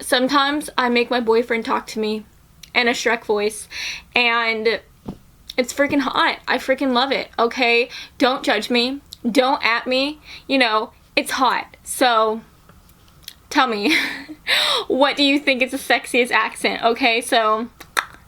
sometimes I make my boyfriend talk to me in a Shrek voice, and it's freaking hot. I freaking love it, okay? Don't judge me. Don't at me. You know, it's hot. So, tell me, what do you think is the sexiest accent, okay? So,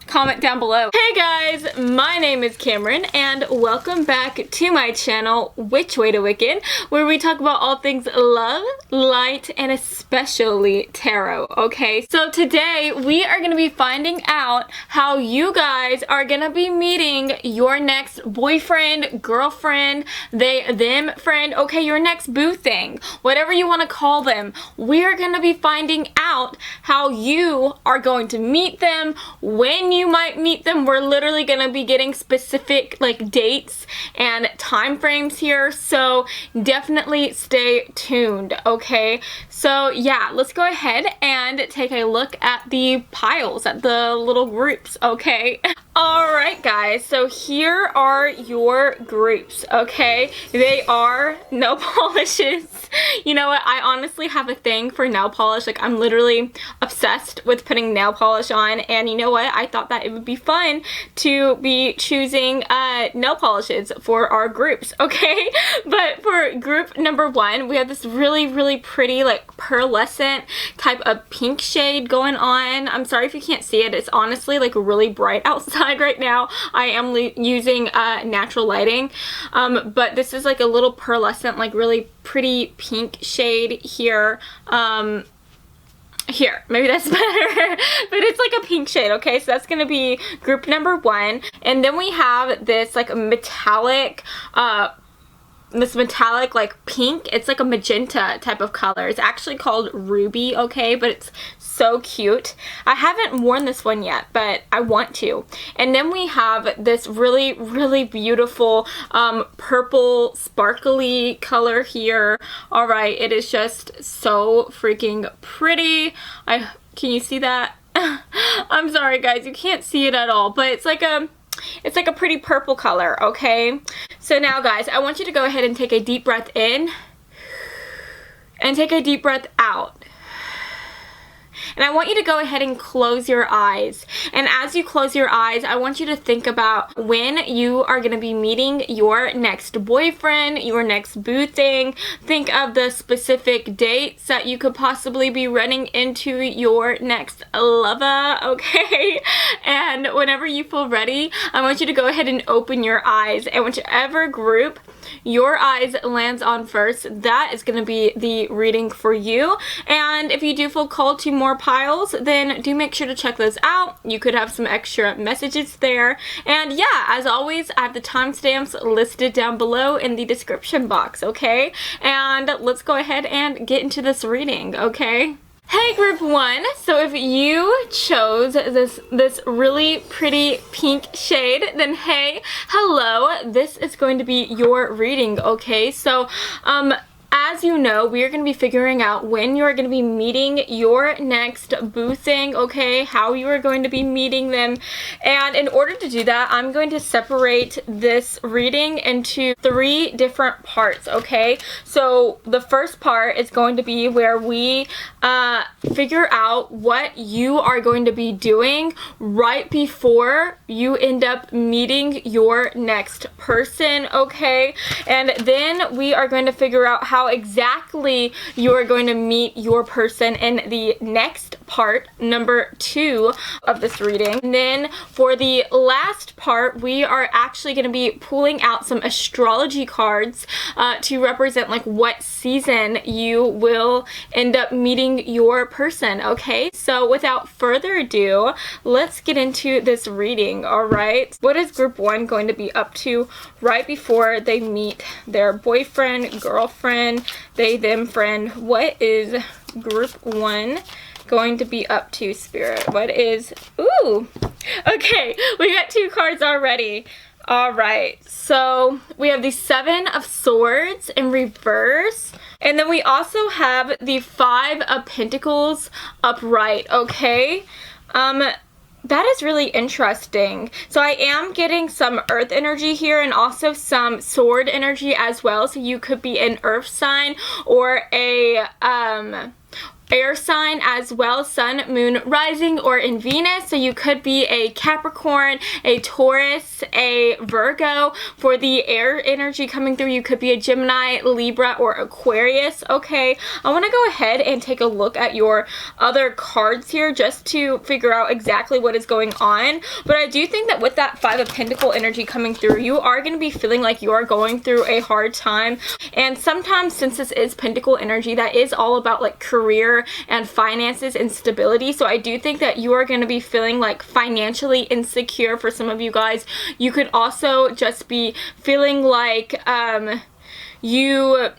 comment down below. Hey guys, my name is Cameron and welcome back to my channel, Which Way to Wiccan, where we talk about all things love, light, and especially tarot, okay? So today we are going to be finding out how you guys are going to be meeting your next boyfriend, girlfriend, them friend, okay, your next boo thing, whatever you want to call them. We are going to be finding out how you are going to meet them, when you might meet them. We're literally going to be getting specific like dates and time frames here, so definitely stay tuned, okay? So yeah, let's go ahead and take a look at the piles, at the little groups, okay? Alright guys, so here are your groups, okay? They are nail polishes. You know what, I honestly have a thing for nail polish. Like, I'm literally obsessed with putting nail polish on, and you know what, I thought that it would be fun to be choosing nail polishes for our groups, okay? But for group number 1, we have this really pretty like pearlescent type of pink shade going on. I'm sorry if you can't see it, it's honestly like really bright outside right now. I am using natural lighting, but this is like a little pearlescent, like really pretty pink shade here. Here, maybe that's better, but it's like a pink shade, okay? So that's gonna be group number 1. And then we have this like metallic like pink. It's like a magenta type of color. It's actually called Ruby, okay? But it's so cute. I haven't worn this one yet, but I want to. And then we have this really beautiful purple sparkly color here. Alright, it is just so freaking pretty. Can you see that? I'm sorry guys, you can't see it at all, but it's like a pretty purple color, okay? So now guys, I want you to go ahead and take a deep breath in and take a deep breath out. And I want you to go ahead and close your eyes. And as you close your eyes, I want you to think about when you are going to be meeting your next boyfriend, your next boo thing. Think of the specific dates that you could possibly be running into your next lover, okay? And whenever you feel ready, I want you to go ahead and open your eyes. And whichever group your eyes lands on first, that is going to be the reading for you. And if you do feel called to more piles, then do make sure to check those out. You could have some extra messages there. And yeah, as always, I have the timestamps listed down below in the description box, okay? And let's go ahead and get into this reading, okay? Hey group 1, so if you chose this really pretty pink shade, then hey, hello, this is going to be your reading, okay? So, as you know, we are going to be figuring out when you are going to be meeting your next boo thing, okay? How you are going to be meeting them. And in order to do that, I'm going to separate this reading into 3 different parts, okay? So the first part is going to be where we figure out what you are going to be doing right before you end up meeting your next person, okay? And then we are going to figure out how exactly you are going to meet your person in the next part, number 2 of this reading. And then for the last part, we are actually going to be pulling out some astrology cards to represent like what season you will end up meeting your person, okay? So without further ado, let's get into this reading, alright? What is group 1 going to be up to right before they meet their boyfriend, girlfriend, them friend? What is group 1 going to be up to, Spirit? What is... Ooh! Okay, we got 2 cards already. Alright, so we have the 7 of Swords in reverse. And then we also have the 5 of Pentacles upright, okay? That is really interesting. So I am getting some earth energy here and also some sword energy as well. So you could be an earth sign or a air sign as well, sun, moon, rising, or in Venus. So you could be a Capricorn, a Taurus, a Virgo. For the air energy coming through, you could be a Gemini, Libra, or Aquarius. Okay, I want to go ahead and take a look at your other cards here just to figure out exactly what is going on. But I do think that with that Five of Pentacles energy coming through, you are going to be feeling like you are going through a hard time. And sometimes, since this is Pentacle energy, that is all about like career and finances and stability. So I do think that you are going to be feeling like financially insecure. For some of you guys, you could also just be feeling like you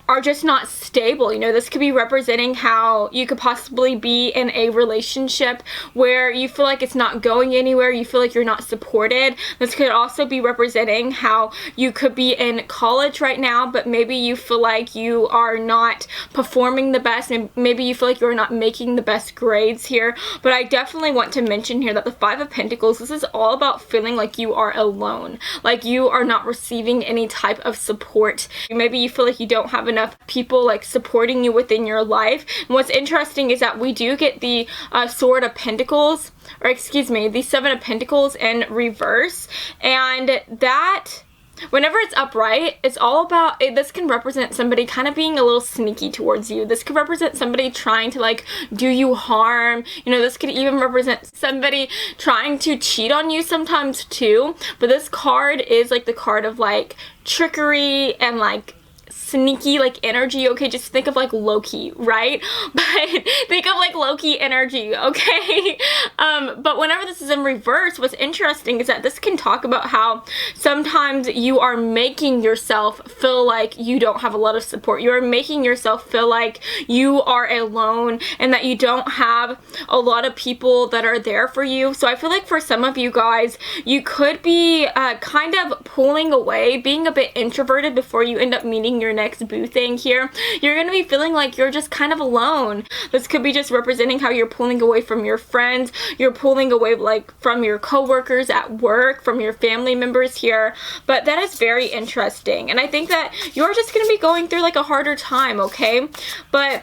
are just not stable. You know, this could be representing how you could possibly be in a relationship where you feel like it's not going anywhere, you feel like you're not supported. This could also be representing how you could be in college right now, but maybe you feel like you are not performing the best, and maybe you feel like you're not making the best grades here. But I definitely want to mention here that the Five of Pentacles, this is all about feeling like you are alone, like you are not receiving any type of support. Maybe you feel like you don't have enough people like supporting you within your life. And what's interesting is that we do get the Sword of Pentacles, or excuse me, the Seven of Pentacles in reverse, and that whenever it's upright, it's all about, this can represent somebody kind of being a little sneaky towards you. This could represent somebody trying to like do you harm. You know, this could even represent somebody trying to cheat on you sometimes too. But this card is like the card of like trickery and like sneaky like energy. Okay, just think of like Loki, right? But think of like Loki energy, okay? But whenever this is in reverse, what's interesting is that this can talk about how sometimes you are making yourself feel like you don't have a lot of support. You are making yourself feel like you are alone and that you don't have a lot of people that are there for you. So I feel like for some of you guys, you could be kind of pulling away, being a bit introverted before you end up meeting your next boo thing here. You're going to be feeling like you're just kind of alone. This could be just representing how you're pulling away from your friends, you're pulling away like from your coworkers at work, from your family members here. But that is very interesting, and I think that you're just going to be going through like a harder time, okay? But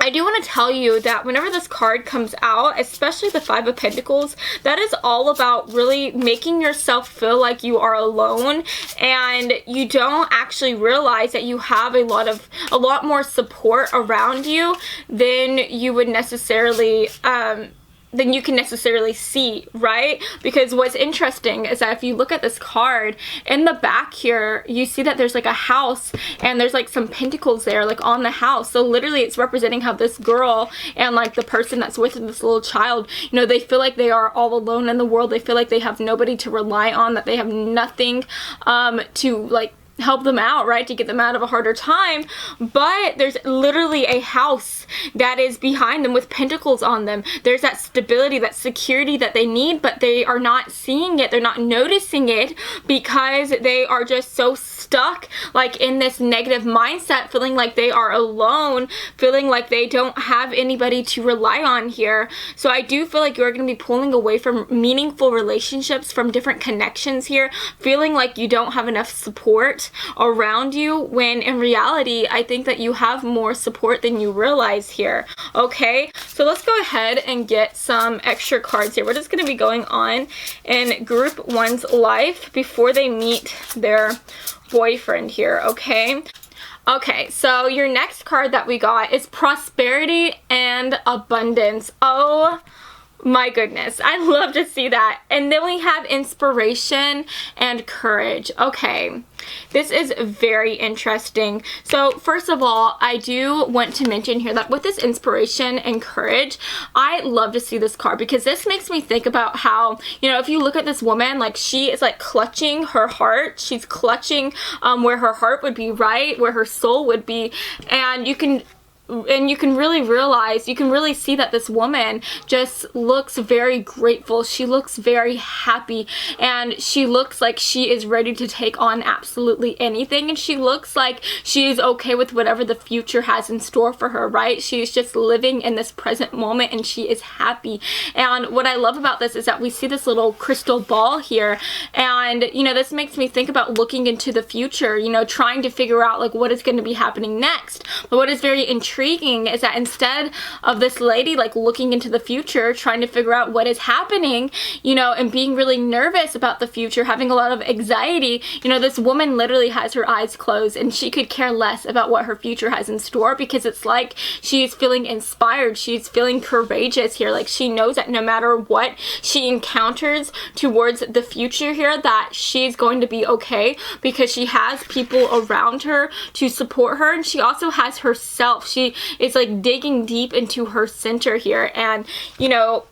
I do want to tell you that whenever this card comes out, especially the Five of Pentacles, that is all about really making yourself feel like you are alone and you don't actually realize that you have a lot more support around you than you would necessarily than you can necessarily see, right? Because what's interesting is that if you look at this card in the back here, you see that there's like a house and there's like some pentacles there like on the house. So literally it's representing how this girl and like the person that's with this little child, you know, they feel like they are all alone in the world. They feel like they have nobody to rely on, that they have nothing to like help them out, right, to get them out of a harder time. But there's literally a house that is behind them with pentacles on them. There's that stability, that security that they need, but they are not seeing it. They're not noticing it because they are just so stuck like in this negative mindset, feeling like they are alone, feeling like they don't have anybody to rely on here. So I do feel like you're going to be pulling away from meaningful relationships, from different connections here, feeling like you don't have enough support around you, when in reality I think that you have more support than you realize here. Okay, so let's go ahead and get some extra cards here. We're just going to be going on in group one's life before they meet their boyfriend here. Okay, so your next card that we got is prosperity and abundance. Oh my goodness, I love to see that. And then we have inspiration and courage. Okay, this is very interesting. So first of all, I do want to mention here that with this inspiration and courage, I love to see this card because this makes me think about how, you know, if you look at this woman, like she is like clutching her heart. She's clutching where her heart would be, right, where her soul would be. And you can really realize, you can really see that this woman just looks very grateful. She looks very happy, and she looks like she is ready to take on absolutely anything, and she looks like she is okay with whatever the future has in store for her, right? She's just living in this present moment and she is happy. And what I love about this is that we see this little crystal ball here, and you know, this makes me think about looking into the future, you know, trying to figure out like what is going to be happening next. But what is very intriguing intriguing is that instead of this lady like looking into the future, trying to figure out what is happening, you know, and being really nervous about the future, having a lot of anxiety, you know, this woman literally has her eyes closed and she could care less about what her future has in store, because it's like she's feeling inspired, she's feeling courageous here. Like she knows that no matter what she encounters towards the future here, that she's going to be okay, because she has people around her to support her, and she also has herself. She is like digging deep into her center here, and you know,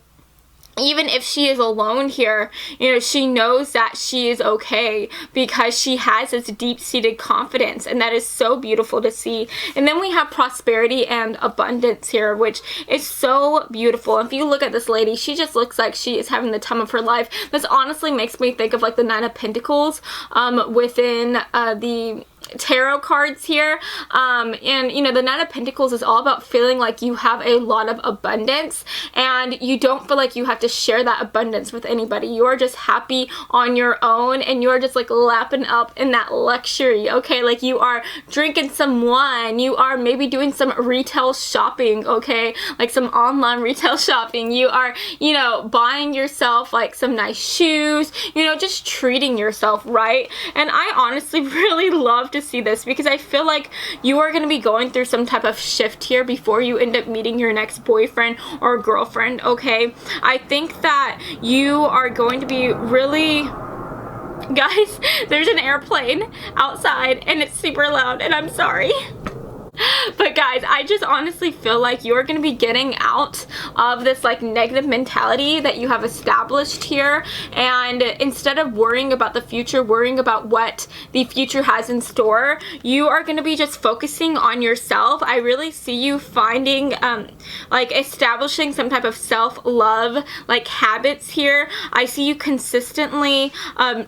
even if she is alone here, you know, she knows that she is okay because she has this deep-seated confidence, and that is so beautiful to see. And then we have prosperity and abundance here, which is so beautiful. If you look at this lady, she just looks like she is having the time of her life. This honestly makes me think of like the Nine of Pentacles within the tarot cards here, and you know, the Nine of Pentacles is all about feeling like you have a lot of abundance and you don't feel like you have to share that abundance with anybody. You are just happy on your own, and you are just like lapping up in that luxury, okay? Like you are drinking some wine, you are maybe doing some retail shopping, okay? Like some online retail shopping. You are, you know, buying yourself like some nice shoes, you know, just treating yourself right. And I honestly really love to see this, because I feel like you are going to be going through some type of shift here before you end up meeting your next boyfriend or girlfriend, okay? I think that you are going to be really... Guys, there's an airplane outside and it's super loud, and I'm sorry. But guys, I just honestly feel like you're going to be getting out of this like negative mentality that you have established here, and instead of worrying about the future, worrying about what the future has in store, you are going to be just focusing on yourself. I really see you finding like establishing some type of self-love like habits here. I see you consistently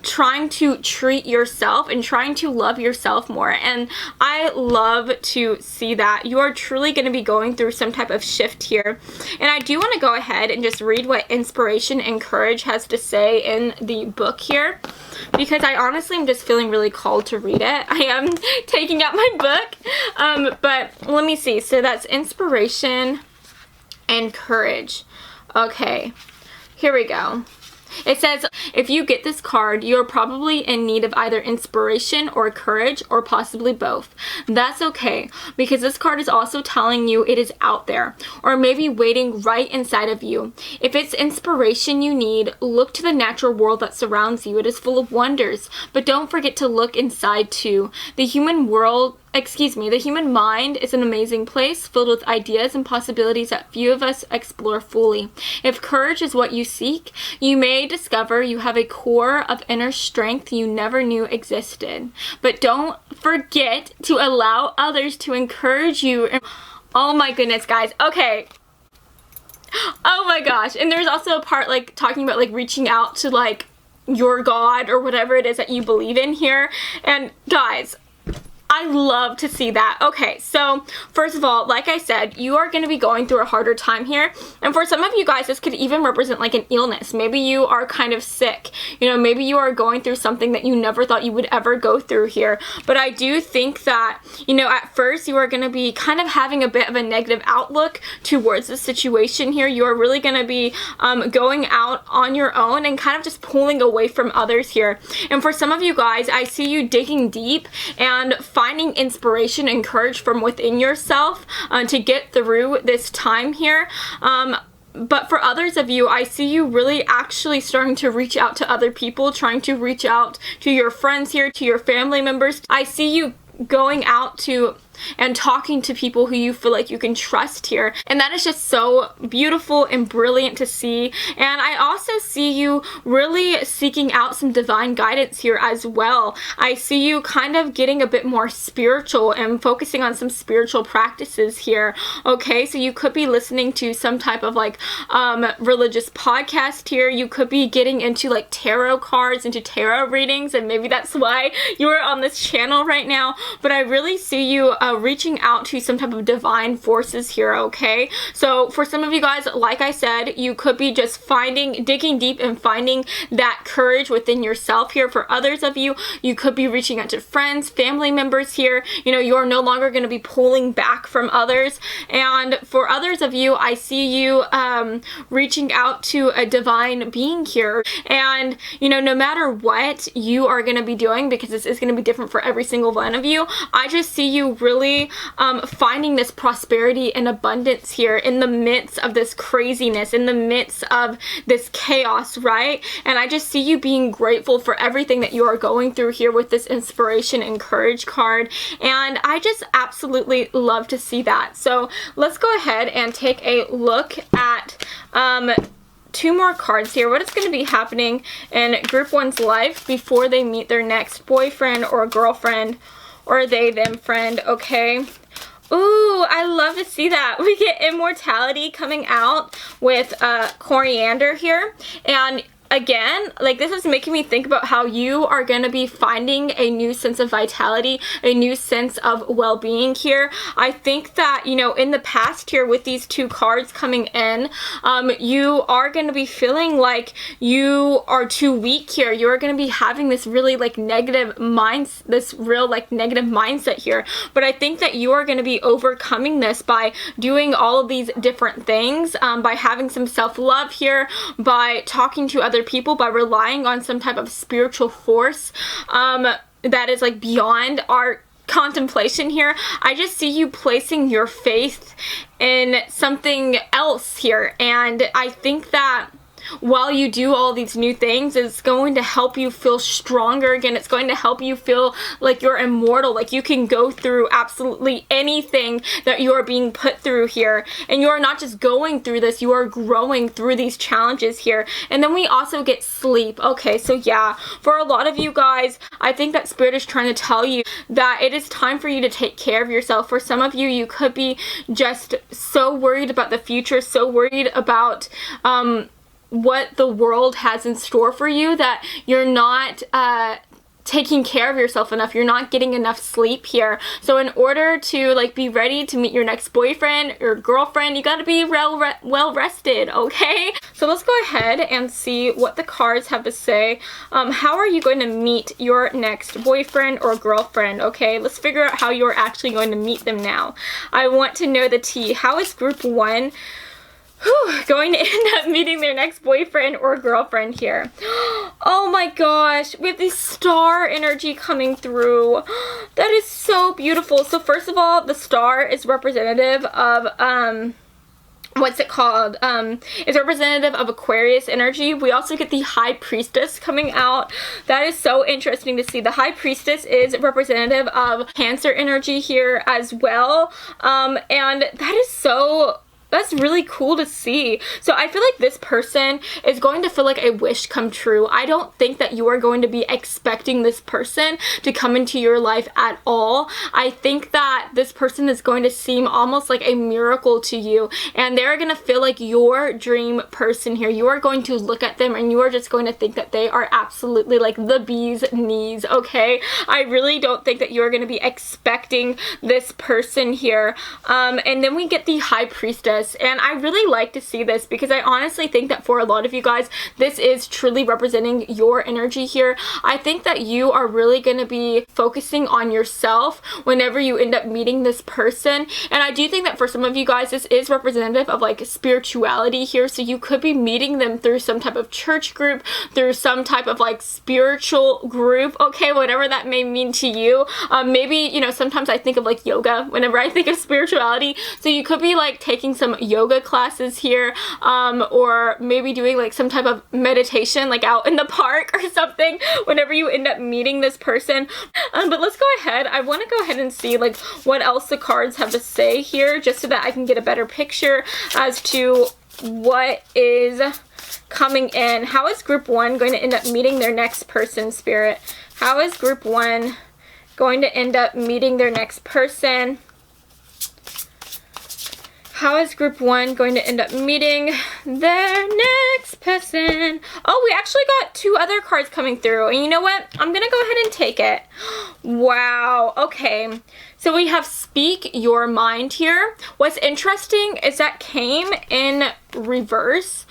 trying to treat yourself and trying to love yourself more, and I love to see that. You are truly going to be going through some type of shift here. And I do want to go ahead and just read what inspiration and courage has to say in the book here, because I honestly am just feeling really called to read it. I am taking out my book, but let me see. So that's inspiration and courage. Okay, here we go. It says, if you get this card, you're probably in need of either inspiration or courage, or possibly both. That's okay, because this card is also telling you it is out there, or maybe waiting right inside of you. If it's inspiration you need, look to the natural world that surrounds you. It is full of wonders, but don't forget to look inside too. The human mind is an amazing place filled with ideas and possibilities that few of us explore fully. If courage is what you seek, you may discover you have a core of inner strength you never knew existed. But don't forget to allow others to encourage you. Oh my goodness, guys. Okay. Oh my gosh. And there's also a part like talking about like reaching out to like your God or whatever it is that you believe in here. And guys, I love to see that. Okay, so first of all, like I said, you are going to be going through a harder time here. And for some of you guys, this could even represent like an illness. Maybe you are kind of sick. You know, maybe you are going through something that you never thought you would ever go through here. But I do think that, you know, at first you are going to be kind of having a bit of a negative outlook towards the situation here. You are really going to be going out on your own and kind of just pulling away from others here. And for some of you guys, I see you digging deep and finding inspiration and courage from within yourself to get through this time here. But for others of you, I see you really actually starting to reach out to other people, trying to reach out to your friends here, to your family members. I see you going out to and talking to people who you feel like you can trust here, and that is just so beautiful and brilliant to see. And I also see you really seeking out some divine guidance here as well. I see you kind of getting a bit more spiritual and focusing on some spiritual practices here. Okay, so you could be listening to some type of like religious podcast here. You could be getting into like tarot cards, into tarot readings, and maybe that's why you are on this channel right now. But I really see you reaching out to some type of divine forces here, okay? So for some of you guys, like I said, you could be just digging deep and finding that courage within yourself here. For others of you, you could be reaching out to friends, family members here. You know, you're no longer going to be pulling back from others. And for others of you, I see you reaching out to a divine being here. And, you know, no matter what you are going to be doing, because this is going to be different for every single one of you, I just see you really finding this prosperity and abundance here in the midst of this craziness, in the midst of this chaos, right? And I just see you being grateful for everything that you are going through here with this inspiration and courage card. And I just absolutely love to see that. So let's go ahead and take a look at two more cards here. What is going to be happening in group 1's life before they meet their next boyfriend or girlfriend or they/them friend, okay? Ooh, I love to see that. We get immortality coming out with coriander here. And again, like, this is making me think about how you are going to be finding a new sense of vitality, a new sense of well-being here. I think that, you know, in the past here with these two cards coming in, you are going to be feeling like you are too weak here. You're going to be having this really like negative mindset here. But I think that you are going to be overcoming this by doing all of these different things, by having some self-love here, by talking to other people, by relying on some type of spiritual force that is like beyond our contemplation here. I just see you placing your faith in something else here, and I think that while you do all these new things, it's going to help you feel stronger again. It's going to help you feel like you're immortal, like you can go through absolutely anything that you are being put through here. And you are not just going through this, you are growing through these challenges here. And then we also get sleep. Okay, so yeah, for a lot of you guys, I think that Spirit is trying to tell you that it is time for you to take care of yourself. For some of you, you could be just so worried about the future, so worried about what the world has in store for you that you're not taking care of yourself enough. You're not getting enough sleep here. So in order to like be ready to meet your next boyfriend or girlfriend, you gotta be well rested, okay? So let's go ahead and see what the cards have to say. How are you going to meet your next boyfriend or girlfriend, okay? Let's figure out how you're actually going to meet them now. I want to know the tea. How is group 1 going to end up meeting their next boyfriend or girlfriend here? Oh my gosh, we have this star energy coming through. That is so beautiful. So first of all, the star is representative of what's it called? It's representative of Aquarius energy. We also get the High Priestess coming out. That is so interesting to see. The High Priestess is representative of Cancer energy here as well. And that is that's really cool to see. So I feel like this person is going to feel like a wish come true. I don't think that you are going to be expecting this person to come into your life at all. I think that this person is going to seem almost like a miracle to you, and they're going to feel like your dream person here. You are going to look at them and you are just going to think that they are absolutely like the bee's knees, okay? I really don't think that you're going to be expecting this person here. And then we get the High Priestess. And I really like to see this because I honestly think that for a lot of you guys, this is truly representing your energy here. I think that you are really going to be focusing on yourself whenever you end up meeting this person. And I do think that for some of you guys, this is representative of like spirituality here. So you could be meeting them through some type of church group, through some type of like spiritual group, okay, whatever that may mean to you. Maybe, you know, sometimes I think of like yoga whenever I think of spirituality. So you could be like taking some yoga classes here, or maybe doing like some type of meditation like out in the park or something whenever you end up meeting this person. But let's go ahead. I want to go ahead and see like what else the cards have to say here, just so that I can get a better picture as to what is coming in. How is group 1 going to end up meeting their next person, Spirit? How is group 1 going to end up meeting their next person? How is group 1 going to end up meeting their next person? Oh, we actually got 2 other cards coming through. And you know what? I'm going to go ahead and take it. Wow. Okay. So we have Speak Your Mind here. What's interesting is that came in reverse.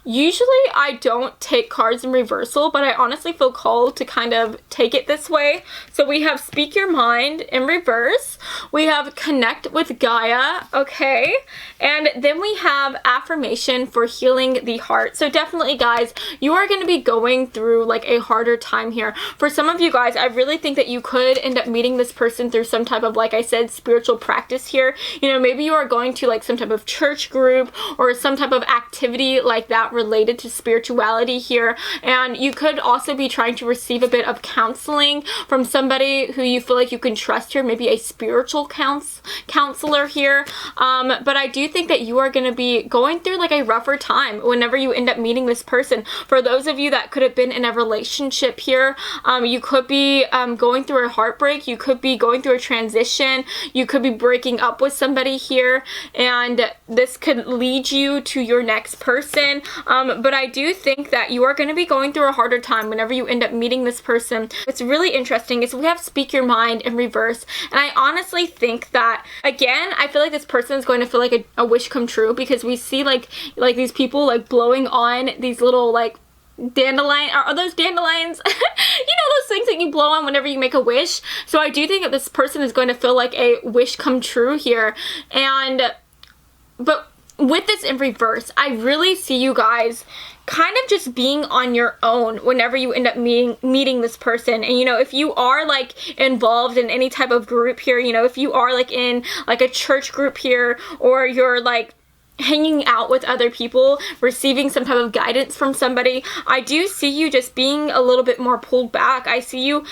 Usually I don't take cards in reversal, but I honestly feel called to kind of take it this way. So we have Speak Your Mind in reverse. We have Connect with Gaia, okay? And then we have Affirmation for Healing the Heart. So definitely, guys, you are going to be going through like a harder time here. For some of you guys, I really think that you could end up meeting this person through some type of, like I said, spiritual practice here. You know, maybe you are going to like some type of church group or some type of activity like that related to spirituality here, and you could also be trying to receive a bit of counseling from somebody who you feel like you can trust here, maybe a spiritual counselor here, but I do think that you are going to be going through like a rougher time whenever you end up meeting this person. For those of you that could have been in a relationship here, you could be going through a heartbreak, you could be going through a transition, you could be breaking up with somebody here, and this could lead you to your next person. But I do think that you are going to be going through a harder time whenever you end up meeting this person. What's really interesting is we have Speak Your Mind in reverse, and I honestly think that, again, I feel like this person is going to feel like a wish come true, because we see like these people like blowing on these little like dandelion, are those dandelions? You know, those things that you blow on whenever you make a wish. So I do think that this person is going to feel like a wish come true here, but with this in reverse, I really see you guys kind of just being on your own whenever you end up meeting this person. And you know, if you are like involved in any type of group here, you know, if you are like in like a church group here, or you're like hanging out with other people, receiving some type of guidance from somebody, I do see you just being a little bit more pulled back. I see you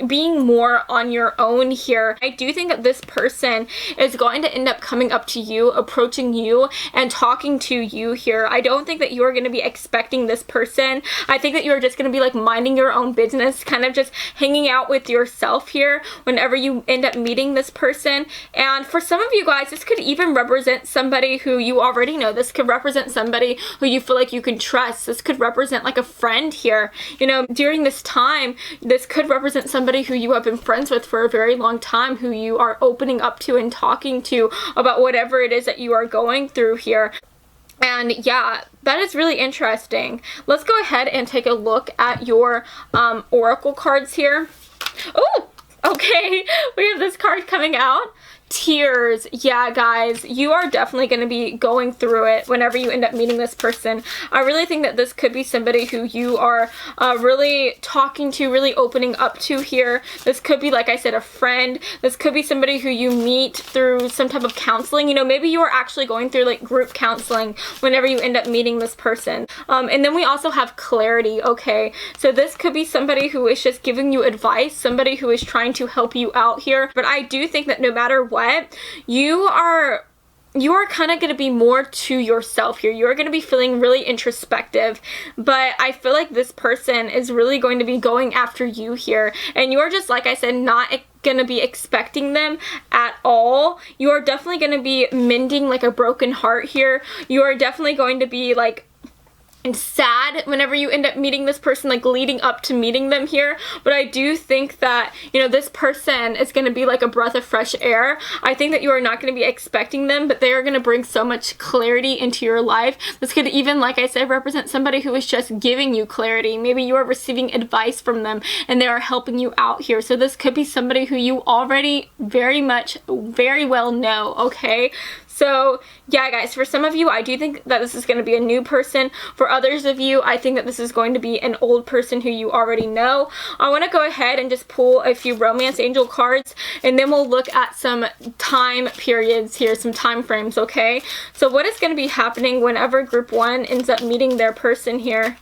being more on your own here. I do think that this person is going to end up coming up to you, approaching you, and talking to you here. I don't think that you are going to be expecting this person. I think that you're just going to be like minding your own business, kind of just hanging out with yourself here whenever you end up meeting this person. And for some of you guys, this could even represent somebody who you already know. This could represent somebody who you feel like you can trust. This could represent like a friend here. You know, during this time, this could represent somebody who you have been friends with for a very long time, who you are opening up to and talking to about whatever it is that you are going through here. And yeah, that is really interesting. Let's go ahead and take a look at your oracle cards here. Oh, okay. We have this card coming out. Tears. Yeah, guys, you are definitely going to be going through it whenever you end up meeting this person. I really think that this could be somebody who you are really talking to, really opening up to here. This could be, like I said, a friend. This could be somebody who you meet through some type of counseling. You know, maybe you are actually going through like group counseling whenever you end up meeting this person. And then we also have clarity. Okay, so this could be somebody who is just giving you advice, somebody who is trying to help you out here. But I do think that no matter what, you are kind of going to be more to yourself here. You're going to be feeling really introspective, but I feel like this person is really going to be going after you here, and you are just, like I said, not going to be expecting them at all. You are definitely going to be mending like a broken heart here. You are definitely going to be like sad whenever you end up meeting this person, like leading up to meeting them here. But I do think that, you know, this person is going to be like a breath of fresh air. I think that you are not going to be expecting them, but they are going to bring so much clarity into your life. This could even, like I said, represent somebody who is just giving you clarity. Maybe you are receiving advice from them and they are helping you out here. So this could be somebody who you already very well know, okay? So yeah, guys, for some of you, I do think that this is going to be a new person. For others of you, I think that this is going to be an old person who you already know. I want to go ahead and just pull a few romance angel cards, and then we'll look at some time periods here, some time frames, okay? So what is going to be happening whenever group 1 ends up meeting their person here?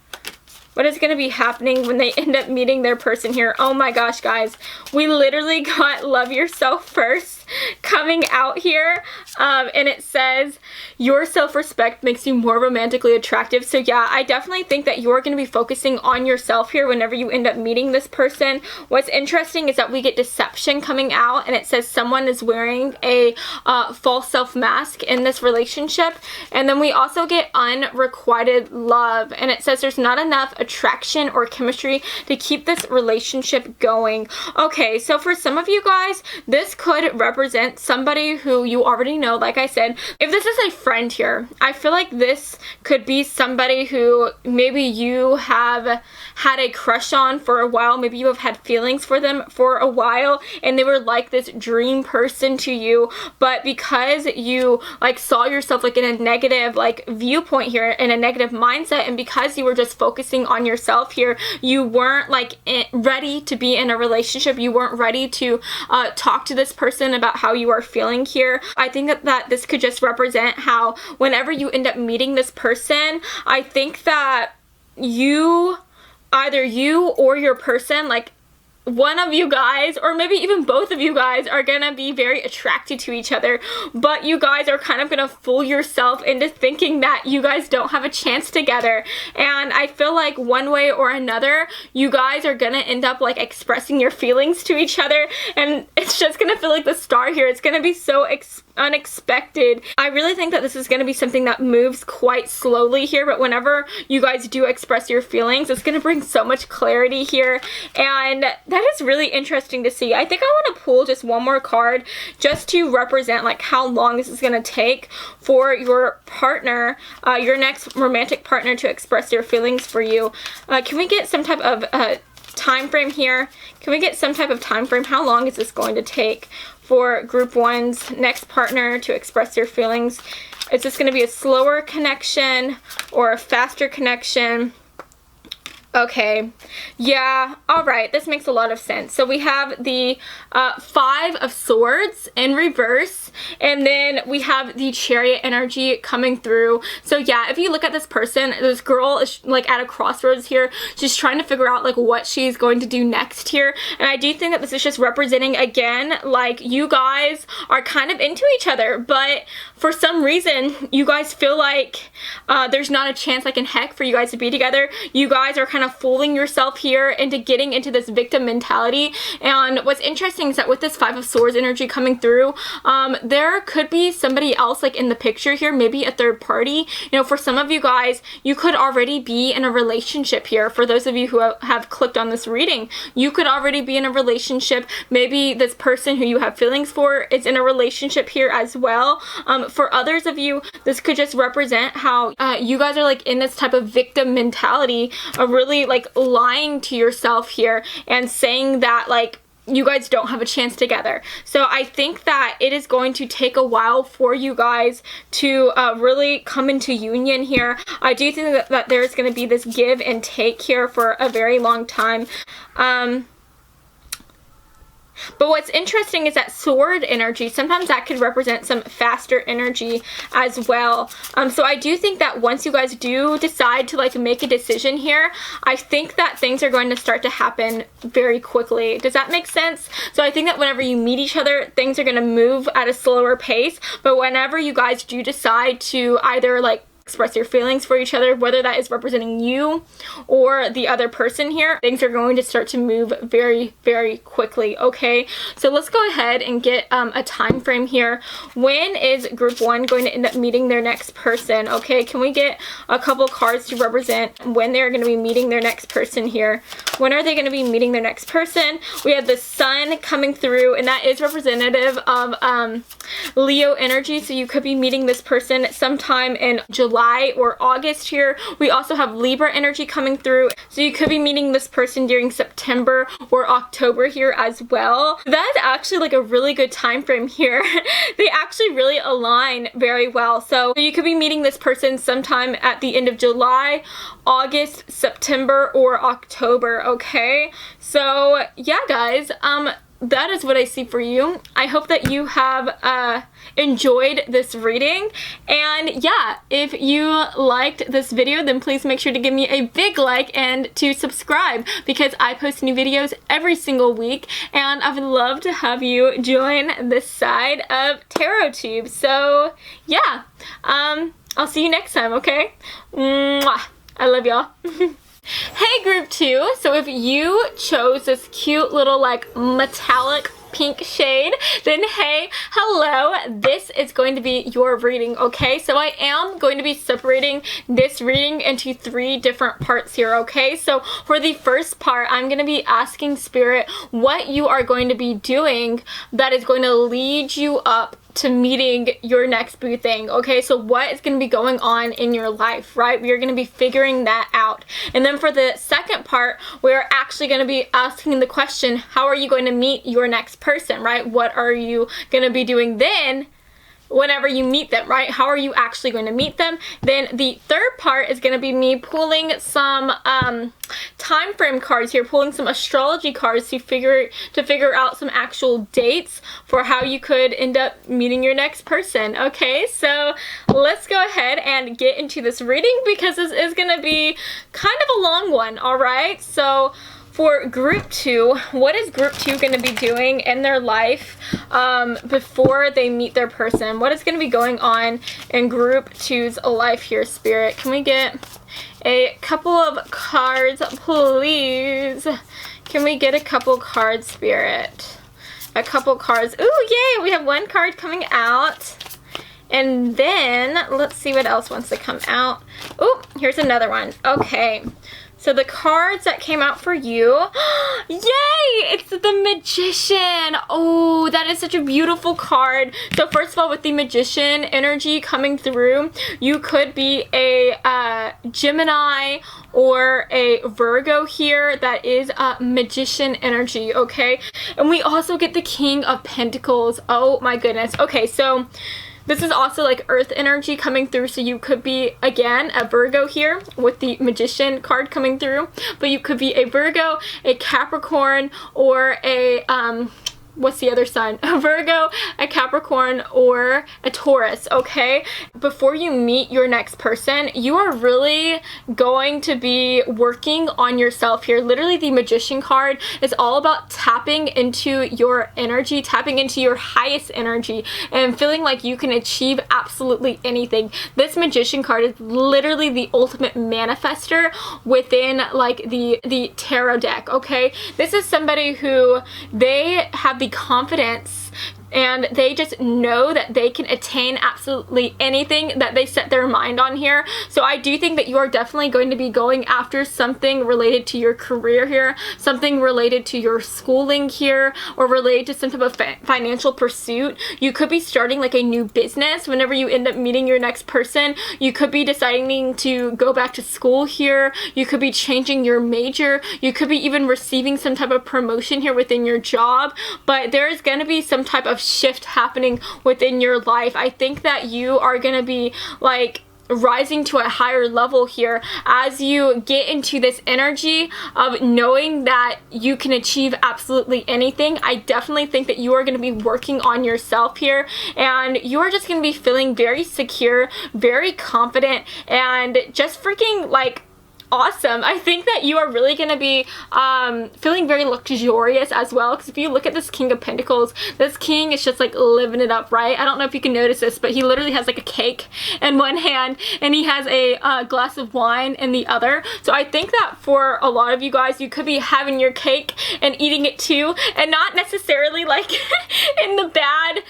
what is going to be happening when they end up meeting their person here. Oh my gosh, guys. We literally got love yourself first coming out here. And it says, your self-respect makes you more romantically attractive. So yeah, I definitely think that you're going to be focusing on yourself here whenever you end up meeting this person. What's interesting is that we get deception coming out, and it says someone is wearing a false self mask in this relationship. And then we also get unrequited love, and it says there's not enough attraction or chemistry to keep this relationship going. Okay, so for some of you guys, this could represent somebody who you already know. Like I said, if this is a friend here, I feel like this could be somebody who maybe you have had a crush on for a while. Maybe you have had feelings for them for a while, and they were like this dream person to you, but because you like saw yourself like in a negative like viewpoint here, in a negative mindset, and because you were just focusing on yourself here, you weren't like ready to be in a relationship. You weren't ready to talk to this person about how you are feeling here. I think that this could just represent how whenever you end up meeting this person, I think that either you or your person, like one of you guys, or maybe even both of you guys, are gonna be very attracted to each other, but you guys are kind of gonna fool yourself into thinking that you guys don't have a chance together. And I feel like one way or another, you guys are gonna end up like expressing your feelings to each other, and it's just gonna feel like the star here. It's gonna be so unexpected. I really think that this is going to be something that moves quite slowly here, but whenever you guys do express your feelings, it's going to bring so much clarity here, and that is really interesting to see. I think I want to pull just one more card just to represent like how long this is going to take for your partner, your next romantic partner, to express their feelings for you. Can we get some type of time frame here? Can we get some type of time frame? How long is this going to take for group 1's next partner to express their feelings? Is this going to be a slower connection or a faster connection? Okay, yeah, all right, this makes a lot of sense. So we have the 5 of Swords in reverse, and then we have the Chariot energy coming through. So yeah, if you look at this person, this girl is like at a crossroads here. She's trying to figure out like what she's going to do next here, and I do think that this is just representing, again, like you guys are kind of into each other, but for some reason, you guys feel like there's not a chance like in heck for you guys to be together. You guys are kind of fooling yourself here into getting into this victim mentality. And what's interesting is that with this 5 of Swords energy coming through, there could be somebody else like in the picture here, maybe a third party. You know, for some of you guys, you could already be in a relationship here. For those of you who have clicked on this reading, you could already be in a relationship. Maybe this person who you have feelings for is in a relationship here as well. For others of you, this could just represent how you guys are like in this type of victim mentality, really like lying to yourself here and saying that like you guys don't have a chance together. So I think that it is going to take a while for you guys to really come into union here. I do think that there's going to be this give and take here for a very long time. But what's interesting is that sword energy, sometimes that could represent some faster energy as well. So I do think that once you guys do decide to like make a decision here, I think that things are going to start to happen very quickly. Does that make sense? So I think that whenever you meet each other, things are going to move at a slower pace. But whenever you guys do decide to either like express your feelings for each other, whether that is representing you or the other person here, things are going to start to move very, very quickly. Okay, so let's go ahead and get a time frame here. When is group 1 going to end up meeting their next person? Okay, can we get a couple cards to represent when they're going to be meeting their next person here? When are they going to be meeting their next person? We have the Sun coming through, and that is representative of Leo energy, so you could be meeting this person sometime in July or August here. We also have Libra energy coming through, so you could be meeting this person during September or October here as well. That's actually like a really good time frame here. They actually really align very well. So you could be meeting this person sometime at the end of July, August, September, or October. Okay, so yeah guys, that is what I see for you. I hope that you have enjoyed this reading, and yeah, if you liked this video, then please make sure to give me a big like and to subscribe, because I post new videos every single week, and I would love to have you join this side of TarotTube. So yeah, I'll see you next time, okay? Mwah. I love y'all. Hey group 2, so if you chose this cute little like metallic pink shade, then hey, hello, this is going to be your reading, okay? So I am going to be separating this reading into 3 different parts here, okay? So for the first part, I'm going to be asking Spirit what you are going to be doing that is going to lead you up to meeting your next boo thing, okay? So what is going to be going on in your life, right? We are going to be figuring that out. And then for the second part, we're actually going to be asking the question, how are you going to meet your next person, right? What are you going to be doing then whenever you meet them, right? How are you actually going to meet them? Then the third part is going to be me pulling some time frame cards here, pulling some astrology cards to figure out some actual dates for how you could end up meeting your next person. Okay, so let's go ahead and get into this reading, because this is going to be kind of a long one. All right, so for group 2, what is group 2 going to be doing in their life before they meet their person? What is going to be going on in group 2's life here, Spirit? Can we get a couple of cards, please? Can we get a couple cards, Spirit? A couple cards. Ooh, yay! We have 1 card coming out. And then, let's see what else wants to come out. Ooh, here's another one. Okay. So the cards that came out for you, yay! It's the Magician. Oh, that is such a beautiful card. So first of all, with the Magician energy coming through, you could be a Gemini or a Virgo here. That is a Magician energy, okay? And we also get the King of Pentacles. Oh my goodness. Okay, so this is also like earth energy coming through, so you could be, again, a Virgo here with the Magician card coming through, but you could be a Virgo, a Capricorn, or a, what's the other sign? A Virgo, a Capricorn, or a Taurus, okay? Before you meet your next person, you are really going to be working on yourself here. Literally, the Magician card is all about tapping into your energy, tapping into your highest energy, and feeling like you can achieve absolutely anything. This Magician card is literally the ultimate manifester within like the tarot deck, okay? This is somebody who, they have the confidence and they just know that they can attain absolutely anything that they set their mind on here. So I do think that you are definitely going to be going after something related to your career here, something related to your schooling here, or related to some type of financial pursuit. You could be starting like a new business whenever you end up meeting your next person. You could be deciding to go back to school here. You could be changing your major. You could be even receiving some type of promotion here within your job. But there is going to be some type of shift happening within your life. I think that you are going to be like rising to a higher level here as you get into this energy of knowing that you can achieve absolutely anything. I definitely think that you are going to be working on yourself here, and you are just going to be feeling very secure, very confident, and just freaking like awesome. I think that you are really going to be feeling very luxurious as well, because if you look at this King of Pentacles, this king is just like living it up, right? I don't know if you can notice this, but he literally has like a cake in one hand and he has a glass of wine in the other. So I think that for a lot of you guys, you could be having your cake and eating it too, and not necessarily like in the bad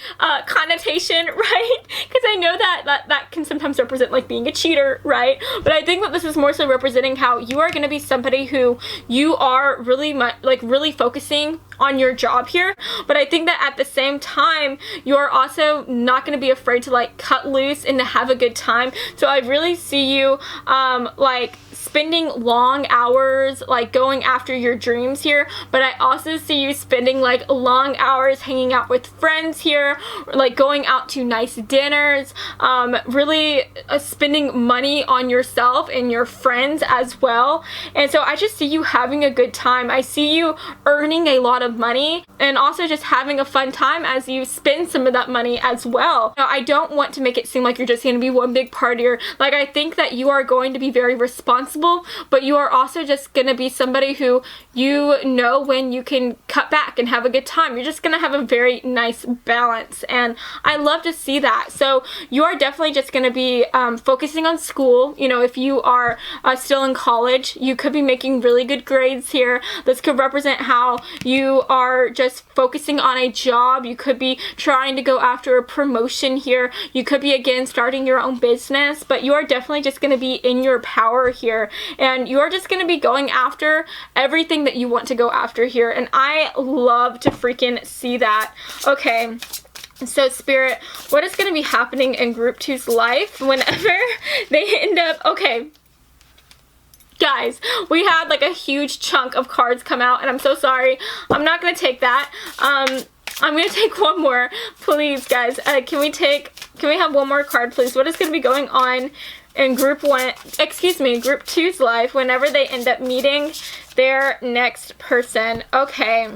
connotation, right? Because I know that can sometimes represent like being a cheater, right? But I think that this is more so representing how you are going to be somebody who you are really really focusing on your job here. But I think that at the same time, you're also not going to be afraid to like cut loose and to have a good time. So I really see you like spending long hours like going after your dreams here, but I also see you spending like long hours hanging out with friends here, like going out to nice dinners, really spending money on yourself and your friends as well. And so I just see you having a good time. I see you earning a lot of money, and also just having a fun time as you spend some of that money as well. Now, I don't want to make it seem like you're just going to be one big partier. Like, I think that you are going to be very responsible, but you are also just going to be somebody who you know when you can cut back and have a good time. You're just going to have a very nice balance, and I love to see that. So you are definitely just going to be focusing on school. You know, if you are still in college, you could be making really good grades here. This could represent how you are just focusing on a job. You could be trying to go after a promotion here. You could be, again, starting your own business, but you are definitely just going to be in your power here, and you are just going to be going after everything that you want to go after here, and I love to freaking see that. Okay. So Spirit, what is going to be happening in Group 2's life whenever they end up, okay, guys, we had like a huge chunk of cards come out, and I'm so sorry. I'm not going to take that. I'm going to take one more, please, guys. Can we have one more card, please? What is going to be going on in Group 2's life whenever they end up meeting their next person? Okay.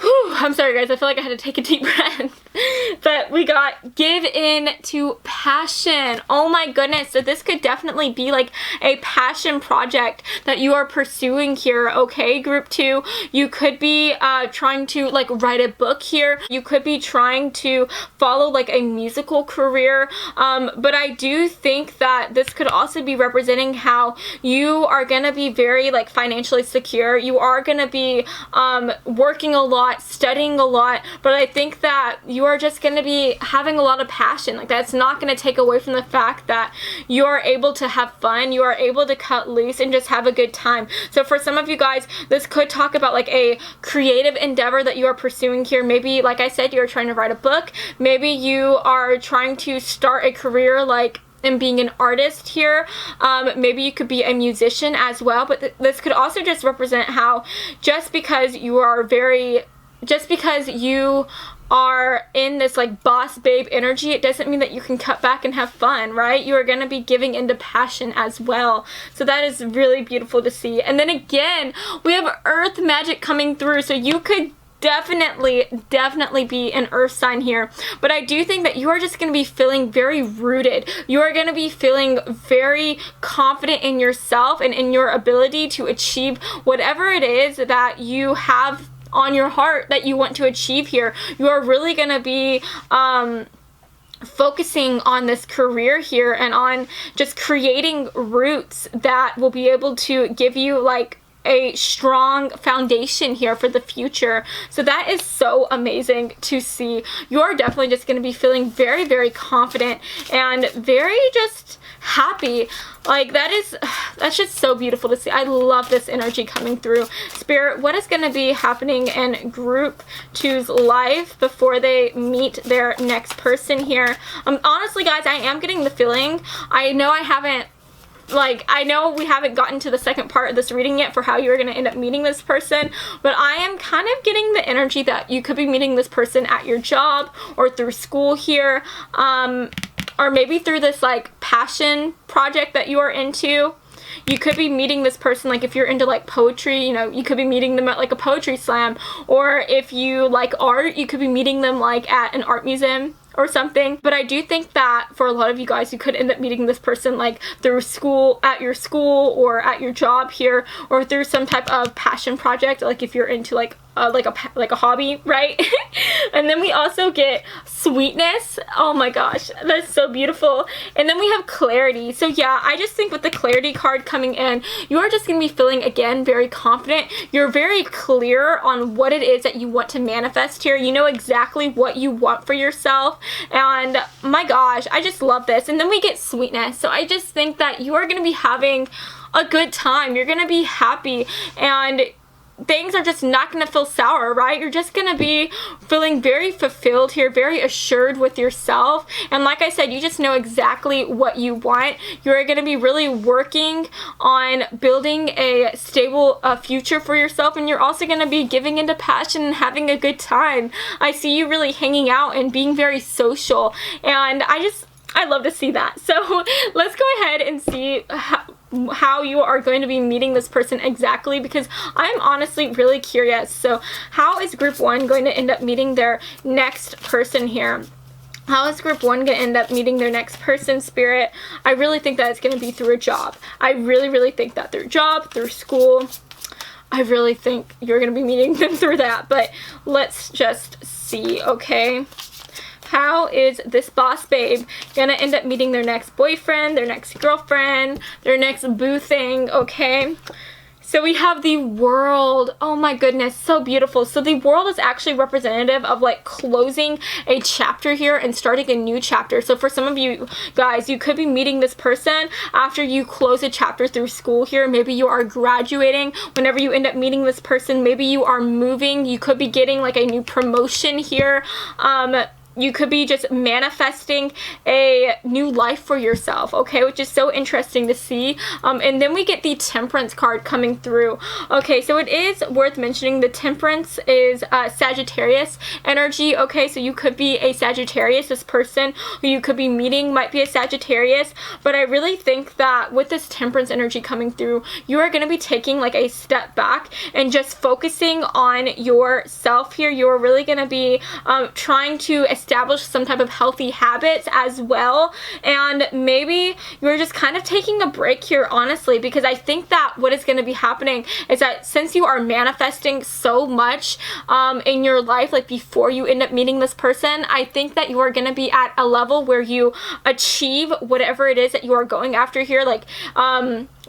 Whew, I'm sorry, guys. I feel like I had to take a deep breath. But we got give in to passion. Oh my goodness. So this could definitely be like a passion project that you are pursuing here, okay, Group 2. You could be trying to like write a book here. You could be trying to follow like a musical career. But I do think that this could also be representing how you are going to be very like financially secure. You are going to be working a lot, studying a lot, but I think that you are just going to be having a lot of passion. Like, that's not going to take away from the fact that you are able to have fun, you are able to cut loose and just have a good time. So for some of you guys, this could talk about like a creative endeavor that you are pursuing here. Maybe, like I said, you're trying to write a book. Maybe you are trying to start a career like and being an artist here. Maybe you could be a musician as well, but this could also just represent how just because you are in this like boss babe energy, it doesn't mean that you can cut back and have fun, right? You are going to be giving into passion as well. So that is really beautiful to see. And then again, we have earth magic coming through, so you could definitely be an earth sign here. But I do think that you are just going to be feeling very rooted. You are going to be feeling very confident in yourself and in your ability to achieve whatever it is that you have on your heart that you want to achieve here. You are really going to be focusing on this career here and on just creating roots that will be able to give you like a strong foundation here for the future. So that is so amazing to see. You're definitely just going to be feeling very confident and very just happy. Like, that's just so beautiful to see. I love this energy coming through. Spirit, what is going to be happening in Group 2's life before they meet their next person here? Honestly, guys, I am getting the feeling, I know we haven't gotten to the second part of this reading yet for how you're going to end up meeting this person, but I am kind of getting the energy that you could be meeting this person at your job or through school here, or maybe through this like passion project that you are into. You could be meeting this person, like if you're into like poetry, you know, you could be meeting them at like a poetry slam, or if you like art, you could be meeting them like at an art museum or something. But I do think that for a lot of you guys, you could end up meeting this person like through school, at your school or at your job here, or through some type of passion project, like if you're into like a hobby, right? And then we also get sweetness. Oh my gosh, that's so beautiful. And then we have clarity. So yeah, I just think with the clarity card coming in, you are just going to be feeling, again, very confident. You're very clear on what it is that you want to manifest here. You know exactly what you want for yourself, and my gosh, I just love this. And then we get sweetness. So I just think that you are going to be having a good time. You're going to be happy, and things are just not going to feel sour, right? You're just going to be feeling very fulfilled here, very assured with yourself. And like I said, you just know exactly what you want. You're going to be really working on building a stable future for yourself, and you're also going to be giving into passion and having a good time. I see you really hanging out and being very social, and I love to see that. So let's go ahead and see how you are going to be meeting this person exactly, because I'm honestly really curious. So how is group 1 going to end up meeting their next person here? How is group 1 going to end up meeting their next person, Spirit? I really think that it's going to be through a job. I really think that through job, through school. I really think you're going to be meeting them through that, but let's just see, okay? How is this boss babe going to end up meeting their next boyfriend, their next girlfriend, their next boo thing, okay? So we have the world. Oh my goodness, so beautiful. So the world is actually representative of like closing a chapter here and starting a new chapter. So for some of you guys, you could be meeting this person after you close a chapter through school here. Maybe you are graduating whenever you end up meeting this person. Maybe you are moving. You could be getting like a new promotion here. You could be just manifesting a new life for yourself, okay, which is so interesting to see. And then we get the Temperance card coming through. Okay, so it is worth mentioning the Temperance is Sagittarius energy, okay, so you could be a Sagittarius. This person who you could be meeting might be a Sagittarius, but I really think that with this Temperance energy coming through, you are going to be taking like a step back and just focusing on yourself here. You're really going to be trying to establish some type of healthy habits as well, and maybe you're just kind of taking a break here, honestly, because I think that what is going to be happening is that since you are manifesting so much in your life, like before you end up meeting this person, I think that you are going to be at a level where you achieve whatever it is that you are going after here, like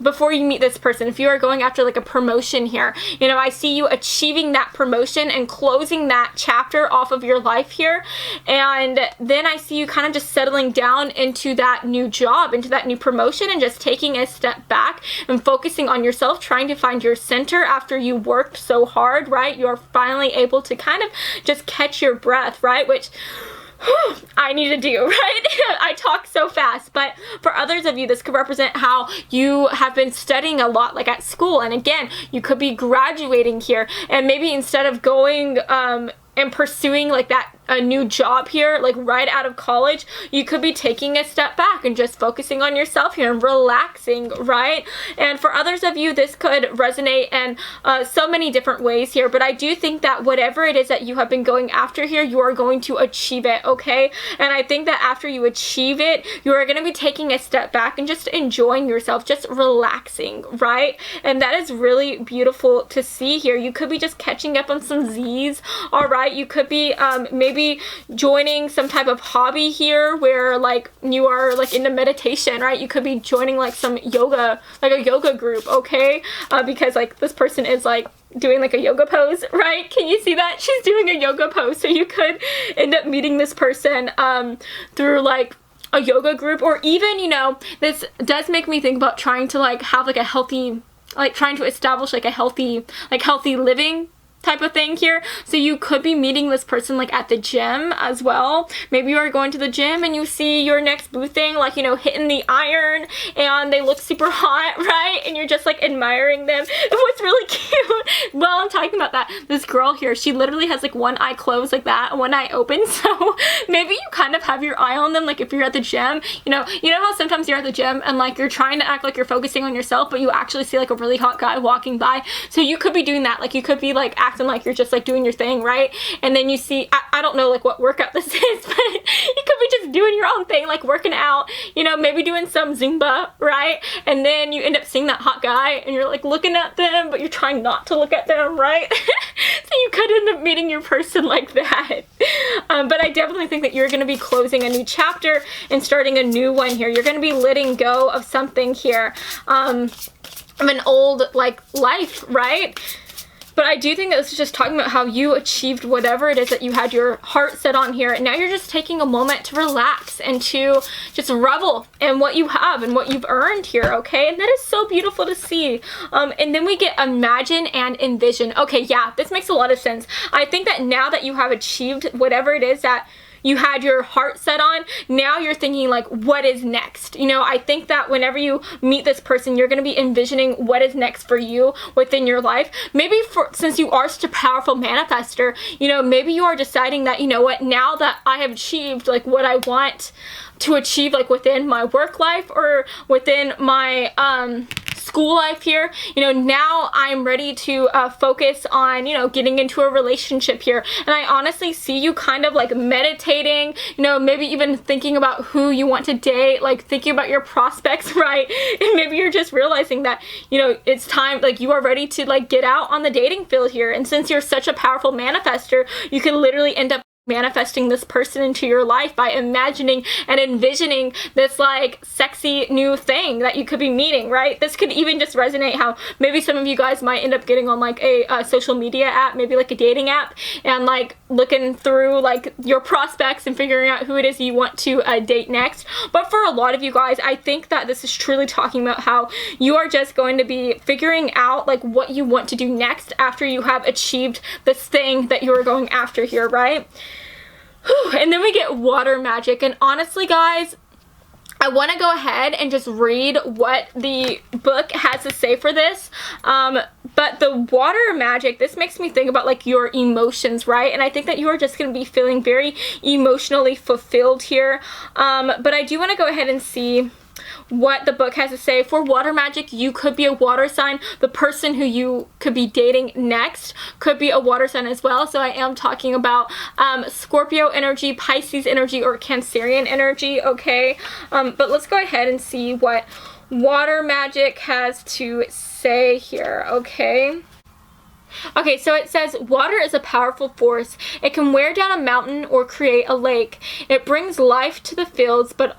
before you meet this person. If you are going after like a promotion here, you know, I see you achieving that promotion and closing that chapter off of your life here, and then I see you kind of just settling down into that new job, into that new promotion, and just taking a step back and focusing on yourself, trying to find your center after you worked so hard, right? You're finally able to kind of just catch your breath, right? Which I need to do, right? I talk so fast, but for others of you, this could represent how you have been studying a lot, like at school, and again, you could be graduating here, and maybe instead of going and pursuing like that a new job here, like right out of college, you could be taking a step back and just focusing on yourself here and relaxing, right? And for others of you, this could resonate in so many different ways here, but I do think that whatever it is that you have been going after here, you are going to achieve it, okay? And I think that after you achieve it, you are going to be taking a step back and just enjoying yourself, just relaxing, right? And that is really beautiful to see here. You could be just catching up on some Z's, all right? You could be maybe joining some type of hobby here where like you are like into meditation, right? You could be joining like some yoga, like a yoga group, okay? Because like this person is like doing like a yoga pose, right? Can you see that? She's doing a yoga pose. So you could end up meeting this person through like a yoga group, or even, you know, this does make me think about trying to like have like a healthy, like trying to establish like a healthy living type of thing here. So you could be meeting this person like at the gym as well. Maybe you are going to the gym and you see your next boo thing, like, you know, hitting the iron and they look super hot, right? And you're just like admiring them. And what's really cute, well, I'm talking about that, this girl here, she literally has like one eye closed like that, one eye open. So maybe you kind of have your eye on them, like if you're at the gym, you know how sometimes you're at the gym and like you're trying to act like you're focusing on yourself, but you actually see like a really hot guy walking by. So you could be doing that. Like you could be like acting like you're just like doing your thing, right? And then you see, I don't know like what workout this is, but you could be just doing your own thing, like working out, you know, maybe doing some Zumba, right? And then you end up seeing that hot guy and you're like looking at them, but you're trying not to look at them, right? So you could end up meeting your person like that. But I definitely think that you're going to be closing a new chapter and starting a new one here. You're going to be letting go of something here, of an old like life, right? But I do think that this is just talking about how you achieved whatever it is that you had your heart set on here, and now you're just taking a moment to relax and to just revel in what you have and what you've earned here, okay? And that is so beautiful to see. And then we get imagine and envision. Okay, yeah, this makes a lot of sense. I think that now that you have achieved whatever it is that you had your heart set on, now you're thinking like, what is next? You know, I think that whenever you meet this person, you're going to be envisioning what is next for you within your life. Maybe since you are such a powerful manifester, you know, maybe you are deciding that, you know what, now that I have achieved like what I want to achieve like within my work life or within my school life here. You know, now I'm ready to focus on, you know, getting into a relationship here. And I honestly see you kind of like meditating, you know, maybe even thinking about who you want to date, like thinking about your prospects, right? And maybe you're just realizing that, you know, it's time, like you are ready to like get out on the dating field here. And since you're such a powerful manifester, you can literally end up manifesting this person into your life by imagining and envisioning this like sexy new thing that you could be meeting, right? This could even just resonate how maybe some of you guys might end up getting on like a social media app, maybe like a dating app, and like looking through like your prospects and figuring out who it is you want to date next. But for a lot of you guys, I think that this is truly talking about how you are just going to be figuring out like what you want to do next after you have achieved this thing that you are going after here, right? And then we get water magic, and honestly guys, I want to go ahead and just read what the book has to say for this. But the water magic, this makes me think about like your emotions, right? And I think that you are just going to be feeling very emotionally fulfilled here. But I do want to go ahead and see what the book has to say. For water magic, you could be a water sign. The person who you could be dating next could be a water sign as well. So I am talking about Scorpio energy, Pisces energy, or Cancerian energy, okay? But let's go ahead and see what water magic has to say here, okay? Okay, so it says, water is a powerful force. It can wear down a mountain or create a lake. It brings life to the fields, but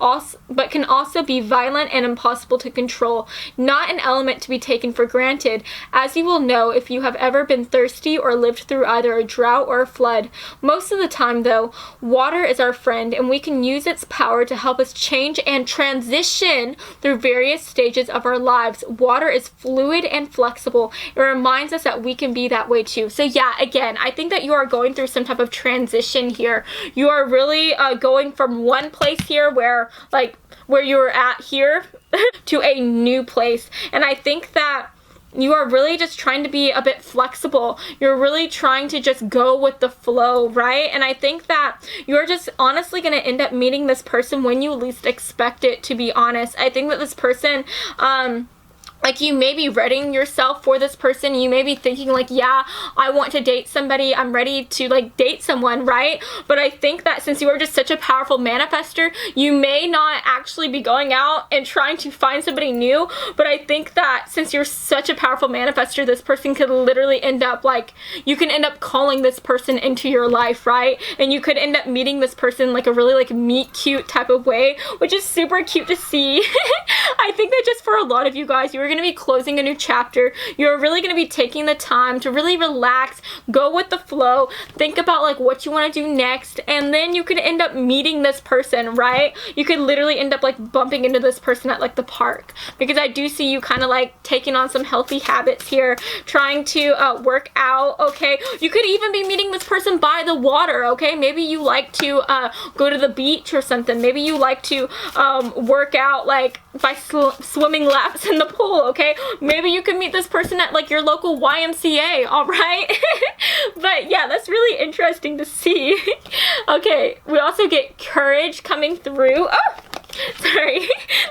can also be violent and impossible to control. Not an element to be taken for granted, as you will know if you have ever been thirsty or lived through either a drought or a flood. Most of the time, though, water is our friend, and we can use its power to help us change and transition through various stages of our lives. Water is fluid and flexible. It reminds us that we can be that way too. So yeah, again, I think that you are going through some type of transition here. You are really going from one place here where you're at here to a new place. And I think that you are really just trying to be a bit flexible. You're really trying to just go with the flow, right? And I think that you're just honestly going to end up meeting this person when you least expect it, to be honest. I think that this person, like, you may be readying yourself for this person. You may be thinking like, yeah, I want to date somebody. I'm ready to like date someone, right? But I think that since you are just such a powerful manifester, you may not actually be going out and trying to find somebody new. But I think that since you're such a powerful manifester, this person could literally end up like, you can end up calling this person into your life, right? And you could end up meeting this person like a really like meet cute type of way, which is super cute to see. I think that just for a lot of you guys, you are going to be closing a new chapter. You're really going to be taking the time to really relax, go with the flow, think about like what you want to do next, and then you could end up meeting this person, right? You could literally end up like bumping into this person at like the park, because I do see you kind of like taking on some healthy habits here, trying to work out, okay? You could even be meeting this person by the water, okay? Maybe you like to go to the beach or something. Maybe you like to work out like by swimming laps in the pool, okay? Maybe you can meet this person at like your local YMCA, all right? But yeah, that's really interesting to see. Okay, we also get courage coming through. Oh, sorry,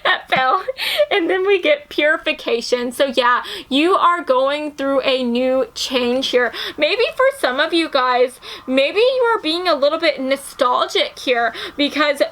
that fell. And then we get purification. So yeah, you are going through a new change here. Maybe for some of you guys, maybe you are being a little bit nostalgic here, because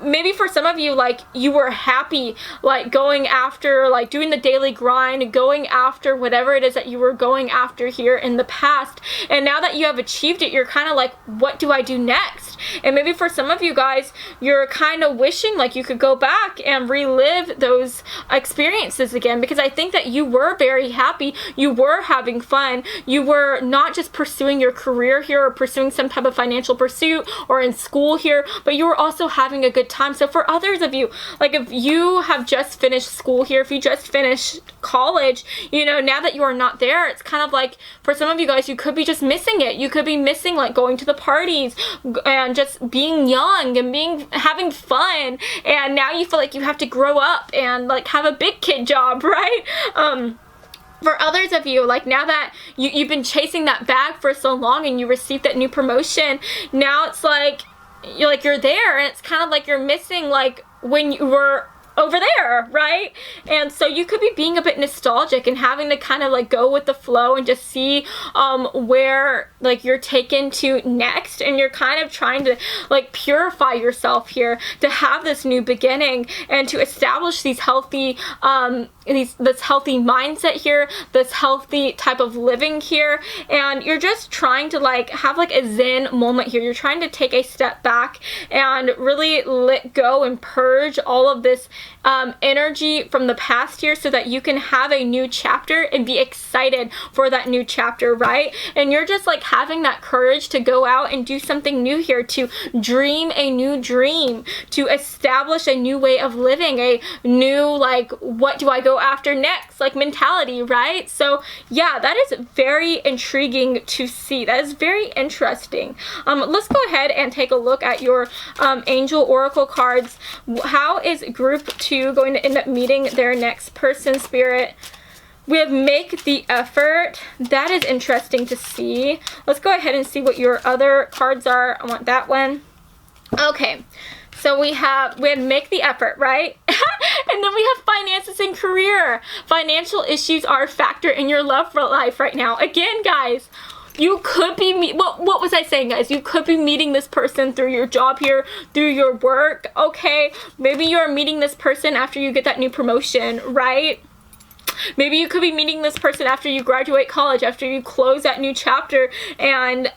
maybe for some of you, like, you were happy, like, going after, like, doing the daily grind, going after whatever it is that you were going after here in the past. And now that you have achieved it, you're kind of like, what do I do next? And maybe for some of you guys, you're kind of wishing, like, you could go back and relive those experiences again, because I think that you were very happy. You were having fun. You were not just pursuing your career here or pursuing some type of financial pursuit or in school here, but you were also having a good time. So for others of you, like, if you have just finished school here, if you just finished college, you know, now that you are not there, it's kind of like, for some of you guys, you could be just missing it. You could be missing, like, going to the parties and just being young and having fun, and now you feel like you have to grow up and, like, have a big kid job, right? For others of you, like, now that you've been chasing that bag for so long and you received that new promotion, now it's like, you're there, and it's kind of like you're missing, like, when you were over there, right? And so you could be being a bit nostalgic and having to kind of like go with the flow and just see where like you're taken to next, and you're kind of trying to like purify yourself here to have this new beginning and to establish these healthy this healthy mindset here, this healthy type of living here. And you're just trying to like have like a zen moment here. You're trying to take a step back and really let go and purge all of this energy from the past here, so that you can have a new chapter and be excited for that new chapter, right? And you're just like having that courage to go out and do something new here, to dream a new dream, to establish a new way of living, a new like, what do I go after next, like mentality, right? So yeah, that is very intriguing to see. That is very interesting. Let's go ahead and take a look at your angel oracle cards. How is group 2 going to end up meeting their next person, Spirit? We have make the effort. That is interesting to see. Let's go ahead and see what your other cards are. I want that one. Okay. So we had make the effort, right? And then we have finances and career. Financial issues are a factor in your love life right now. Again, guys, you could be, what was I saying, guys? You could be meeting this person through your job here, through your work, okay? Maybe you're meeting this person after you get that new promotion, right? Maybe you could be meeting this person after you graduate college, after you close that new chapter, and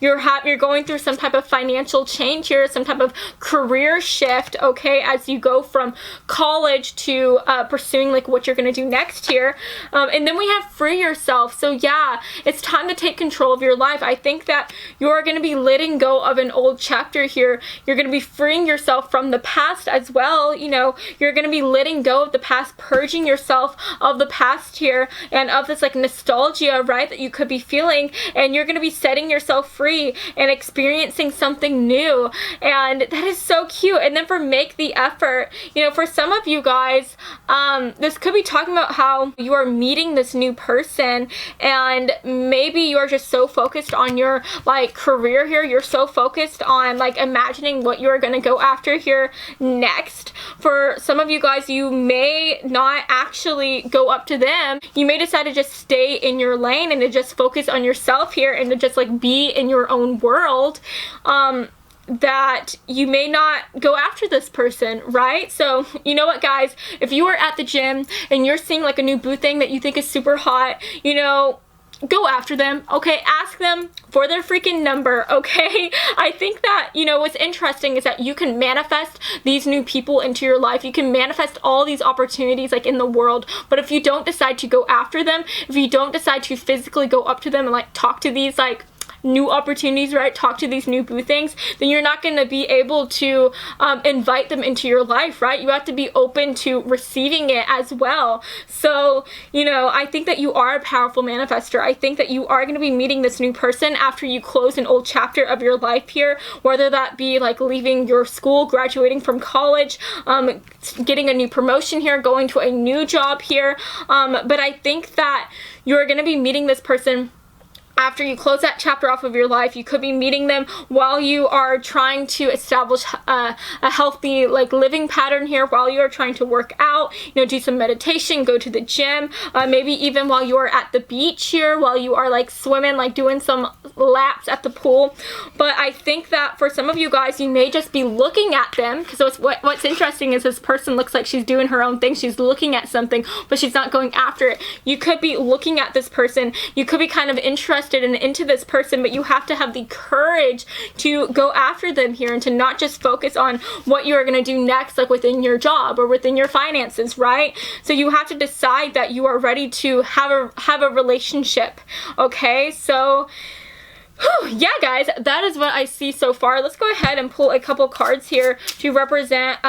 you're going through some type of financial change here, some type of career shift, okay, as you go from college to pursuing like what you're going to do next here. And then we have free yourself. So yeah, it's time to take control of your life. I think that you're going to be letting go of an old chapter here. You're going to be freeing yourself from the past as well. You know, you're going to be letting go of the past, purging yourself of the past here and of this like nostalgia, right, that you could be feeling, and you're going to be setting yourself free and experiencing something new. And that is so cute. And then for make the effort, you know, for some of you guys, this could be talking about how you are meeting this new person, and maybe you are just so focused on your like career here, you're so focused on like imagining what you're going to go after here next. For some of you guys, you may not actually go up to them. You may decide to just stay in your lane and to just focus on yourself here and to just like be in your own world. That you may not go after this person, right? So you know what, guys, if you are at the gym and you're seeing like a new boo thing that you think is super hot, you know, go after them, okay? Ask them for their freaking number, okay? I think that, you know, what's interesting is that you can manifest these new people into your life. You can manifest all these opportunities like in the world, but if you don't decide to go after them, if you don't decide to physically go up to them and like talk to these like new opportunities, right, talk to these new boo things, then you're not going to be able to invite them into your life, right? You have to be open to receiving it as well. So, you know, I think that you are a powerful manifester. I think that you are going to be meeting this new person after you close an old chapter of your life here, whether that be like leaving your school, graduating from college, getting a new promotion here, going to a new job here. But I think that you're going to be meeting this person after you close that chapter off of your life. You could be meeting them while you are trying to establish a healthy like living pattern here, while you are trying to work out, you know, do some meditation, go to the gym, maybe even while you are at the beach here, while you are like swimming, like doing some laps at the pool. But I think that for some of you guys, you may just be looking at them, because what's interesting is this person looks like she's doing her own thing. She's looking at something, but she's not going after it. You could be looking at this person. You could be kind of interested and into this person, but you have to have the courage to go after them here and to not just focus on what you're going to do next, like within your job or within your finances, right? So you have to decide that you are ready to have a relationship, okay? So yeah, guys, that is what I see so far. Let's go ahead and pull a couple cards here to represent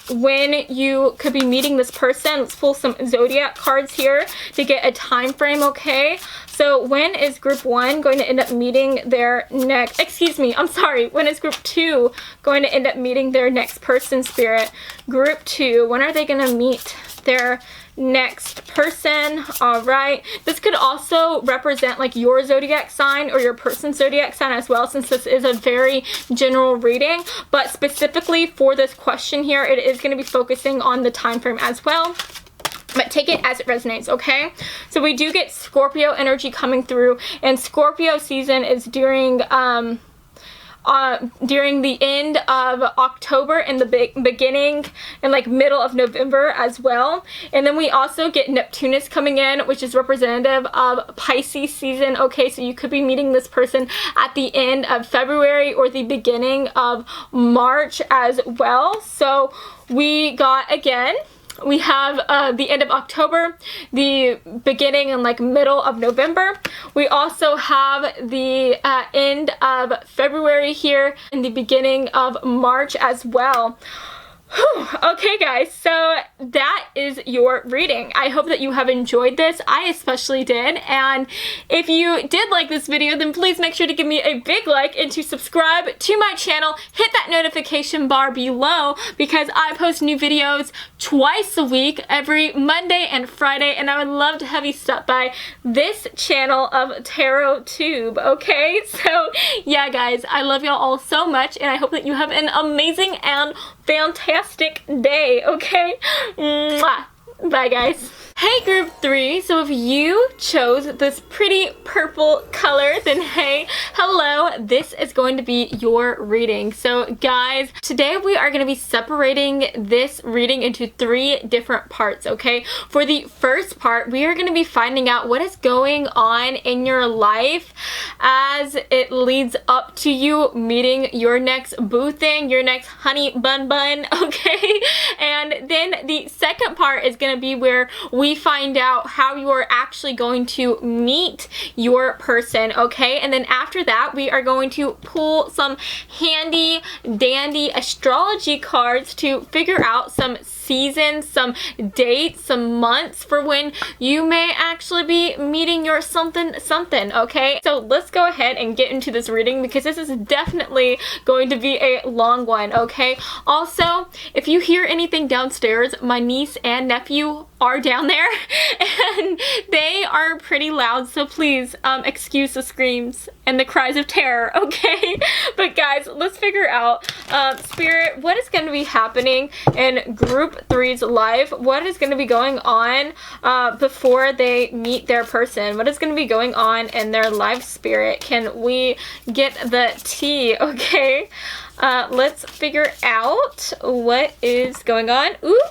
when you could be meeting this person. Let's pull some zodiac cards here to get a time frame, okay? So when is group 1 going to end up meeting their next, excuse me, I'm sorry, when is group 2 going to end up meeting their next person, Spirit? Group 2, when are they going to meet their next person. All right, this could also represent like your zodiac sign or your person's zodiac sign as well, since this is a very general reading, but specifically for this question here, it is going to be focusing on the time frame as well. But take it as it resonates, okay? So we do get Scorpio energy coming through, and Scorpio season is during the end of October and the beginning and like middle of November as well. And then we also get Neptunus coming in, which is representative of Pisces season, okay? So you could be meeting this person at the end of February or the beginning of March as well. So we got, again, we have the end of October, the beginning and like middle of November. We also have the end of February here and the beginning of March as well. Whew. Okay guys, so that is your reading. I hope that you have enjoyed this. I especially did, and if you did like this video, then please make sure to give me a big like and to subscribe to my channel. Hit that notification bar below because I post new videos twice a week, every Monday and Friday, and I would love to have you stop by this channel of Tarot Tube, okay? So yeah guys, I love y'all all so much, and I hope that you have an amazing and fantastic day, okay? Mwah. Bye guys. Hey group 3, so if you chose this pretty purple color, then hey, hello, this is going to be your reading. So guys, today we are going to be separating this reading into 3 different parts, okay? For the first part, we are going to be finding out what is going on in your life as it leads up to you meeting your next boo thing, your next honey bun bun, okay? And then the second part is going to be where we find out how you are actually going to meet your person, okay? And then after that, we are going to pull some handy dandy astrology cards to figure out some seasons, some dates, some months for when you may actually be meeting your something, okay? So let's go ahead and get into this reading because this is definitely going to be a long one, okay? Also, if you hear anything downstairs, my niece and nephew are down there and they are pretty loud, so please excuse the screams and the cries of terror, okay? But guys, let's figure out Spirit, what is going to be happening in group 3's life? What is going to be going on before they meet their person? What is going to be going on in their life, Spirit? Can we get the tea, okay? Let's figure out what is going on. Ooh.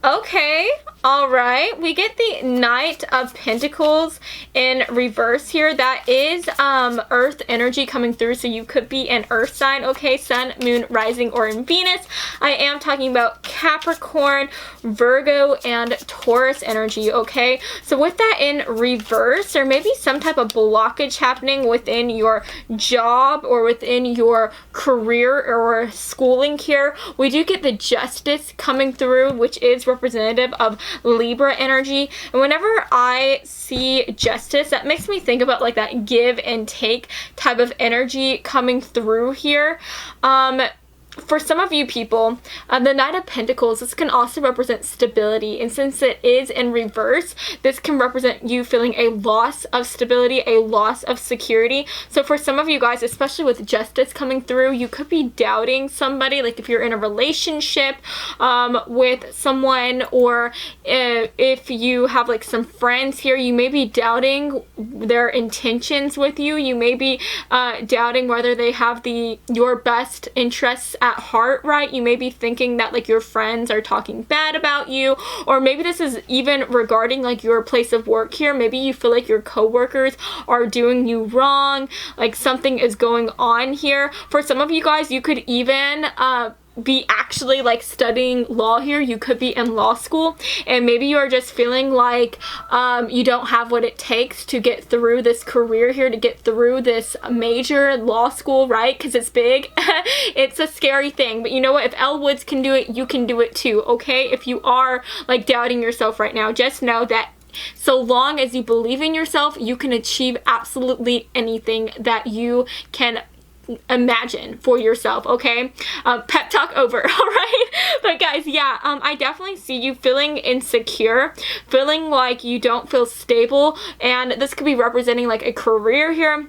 Okay, alright, we get the Knight of Pentacles in reverse here. That is Earth energy coming through, so you could be an Earth sign, okay? Sun, Moon, Rising, or in Venus. I am talking about Capricorn, Virgo, and Taurus energy, okay? So with that in reverse, there may be some type of blockage happening within your job or within your career or schooling here. We do get the Justice coming through, which is representative of Libra energy, and whenever I see Justice, that makes me think about like that give and take type of energy coming through here. For some of you people, the Knight of Pentacles, this can also represent stability, and since it is in reverse, this can represent you feeling a loss of stability, a loss of security. So for some of you guys, especially with Justice coming through, you could be doubting somebody, like if you're in a relationship with someone, or if you have like some friends here, you may be doubting their intentions with you. You may be doubting whether they have your best interests at heart, right? You may be thinking that like your friends are talking bad about you, or maybe this is even regarding like your place of work here. Maybe you feel like your coworkers are doing you wrong, like something is going on here. For some of you guys, you could even be actually like studying law here. You could be in law school, and maybe you're just feeling like you don't have what it takes to get through this career here, to get through this major law school, right? Because it's big. It's a scary thing, but you know what? If Elle Woods can do it, you can do it too, okay? If you are like doubting yourself right now, just know that so long as you believe in yourself, you can achieve absolutely anything that you can imagine for yourself, okay? Pep talk over, all right? But guys, yeah, I definitely see you feeling insecure, feeling like you don't feel stable, and this could be representing like a career here.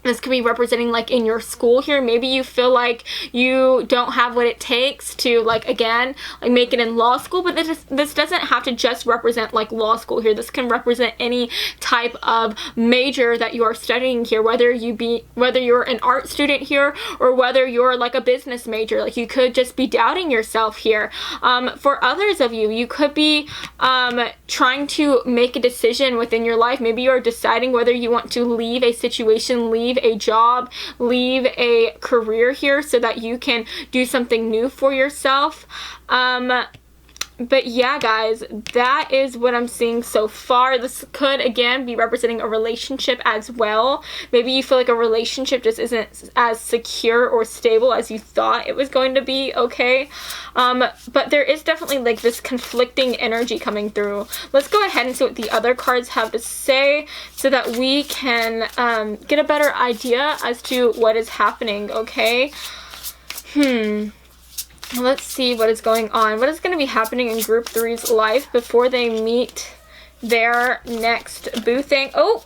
This could be representing like in your school here. Maybe you feel like you don't have what it takes to like, again, like make it in law school, but this doesn't have to just represent like law school here. This can represent any type of major that you are studying here, whether you're an art student here or whether you're like a business major. Like you could just be doubting yourself here. For others of you, you could be trying to make a decision within your life. Maybe you're deciding whether you want to leave a situation, leave a job, leave a career here so that you can do something new for yourself. But yeah, guys, that is what I'm seeing so far. This could, again, be representing a relationship as well. Maybe you feel like a relationship just isn't as secure or stable as you thought it was going to be, okay? But there is definitely like this conflicting energy coming through. Let's go ahead and see what the other cards have to say so that we can get a better idea as to what is happening, okay? Let's see what is going on. What is going to be happening in Group 3's life before they meet their next boo thing? Oh,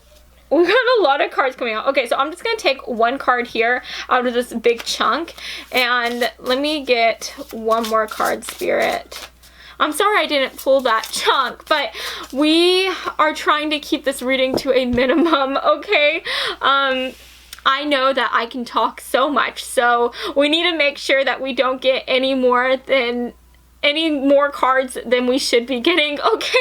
we got a lot of cards coming out. Okay, so I'm just going to take one card here out of this big chunk. And let me get one more card, Spirit. I'm sorry I didn't pull that chunk, but we are trying to keep this reading to a minimum, okay? I know that I can talk so much, so we need to make sure that we don't get any more cards than we should be getting, okay?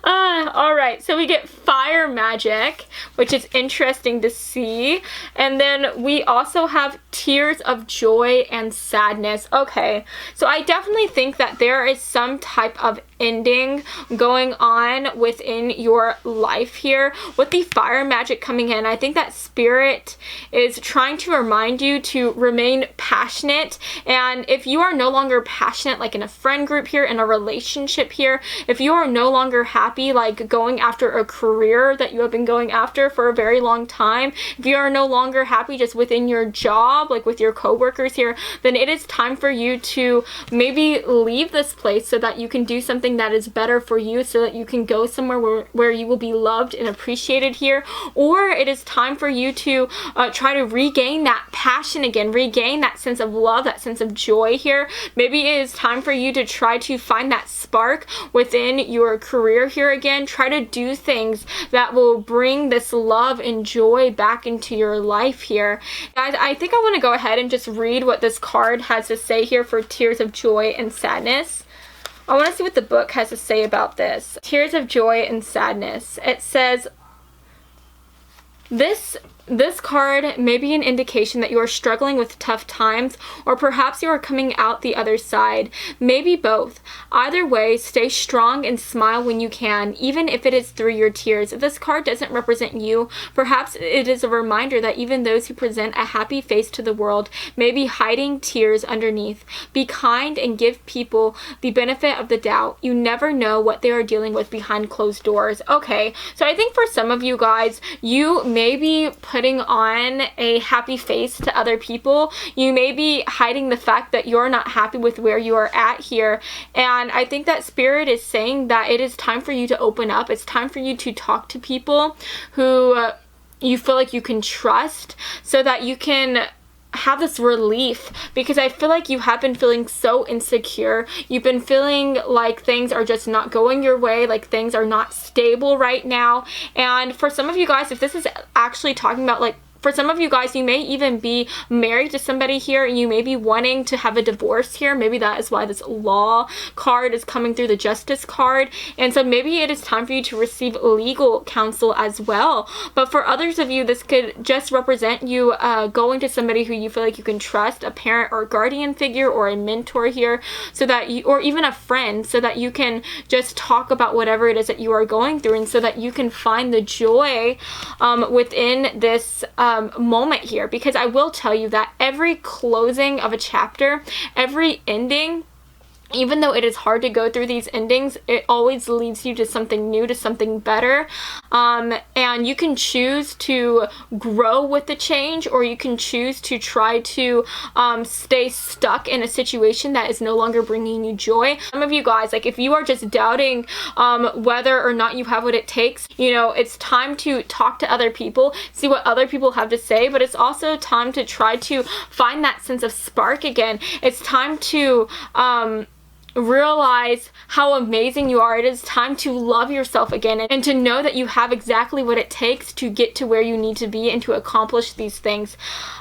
Alright, so we get fire magic, which is interesting to see. And then we also have tears of joy and sadness. Okay, so I definitely think that there is some type of ending going on within your life here with the fire magic coming in. I think that Spirit is trying to remind you to remain passionate, and if you are no longer passionate, like in a friend group here, in a relationship here, if you are no longer happy like going after a career that you have been going after for a very long time, if you are no longer happy just within your job, like with your coworkers here, then it is time for you to maybe leave this place so that you can do something that is better for you, so that you can go somewhere where you will be loved and appreciated here. Or it is time for you to try to regain that passion again, regain that sense of love, that sense of joy here. Maybe it is time for you to try to find that spark within your career here again. Try to do things that will bring this love and joy back into your life here. Guys, I think I want to go ahead and just read what this card has to say here for tears of joy and sadness. I want to see what the book has to say about this. Tears of joy and sadness. It says, This card may be an indication that you are struggling with tough times, or perhaps you are coming out the other side. Maybe both. Either way, stay strong and smile when you can, even if it is through your tears. If this card doesn't represent you, perhaps it is a reminder that even those who present a happy face to the world may be hiding tears underneath. Be kind and give people the benefit of the doubt. You never know what they are dealing with behind closed doors. Okay, so I think for some of you guys, you may be putting on a happy face to other people. You may be hiding the fact that you're not happy with where you are at here. And I think that Spirit is saying that it is time for you to open up. It's time for you to talk to people who you feel like you can trust, so that you can have this relief, because I feel like you have been feeling so insecure. You've been feeling like things are just not going your way, like things are not stable right now. And for some of you guys, if this is actually talking about like, for some of you guys, you may even be married to somebody here, and you may be wanting to have a divorce here. Maybe that is why this law card is coming through, the justice card. And so maybe it is time for you to receive legal counsel as well. But for others of you, this could just represent you going to somebody who you feel like you can trust, a parent or guardian figure or a mentor here, so that you, or even a friend, so that you can just talk about whatever it is that you are going through, and so that you can find the joy within this moment here. Because I will tell you that every closing of a chapter, every ending even though it is hard to go through these endings, it always leads you to something new, to something better. And you can choose to grow with the change, or you can choose to try to stay stuck in a situation that is no longer bringing you joy. Some of you guys, like if you are just doubting whether or not you have what it takes, you know, it's time to talk to other people, see what other people have to say, but it's also time to try to find that sense of spark again. It's time to realize how amazing you are. It is time to love yourself again, and to know that you have exactly what it takes to get to where you need to be and to accomplish these things.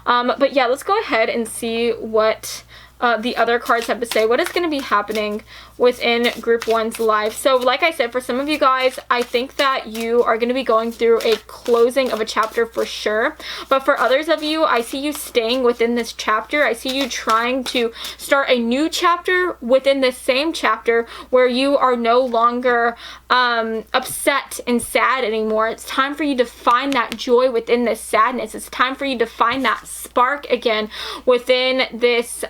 But yeah, let's go ahead and see what the other cards have to say. What is going to be happening within group 1's life? So like I said, for some of you guys, I think that you are going to be going through a closing of a chapter for sure. But for others of you, I see you staying within this chapter. I see you trying to start a new chapter within this same chapter where you are no longer upset and sad anymore. It's time for you to find that joy within this sadness. It's time for you to find that spark again within this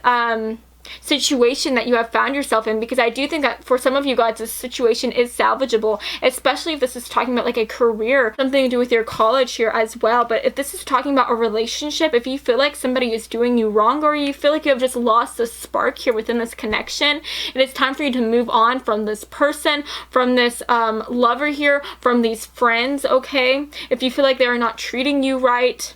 situation that you have found yourself in, because I do think that for some of you guys this situation is salvageable, especially if this is talking about like a career, something to do with your college here as well. But if this is talking about a relationship, if you feel like somebody is doing you wrong, or you feel like you have just lost the spark here within this connection, it is time for you to move on from this person, from this lover here, from these friends, okay? If you feel like they are not treating you right.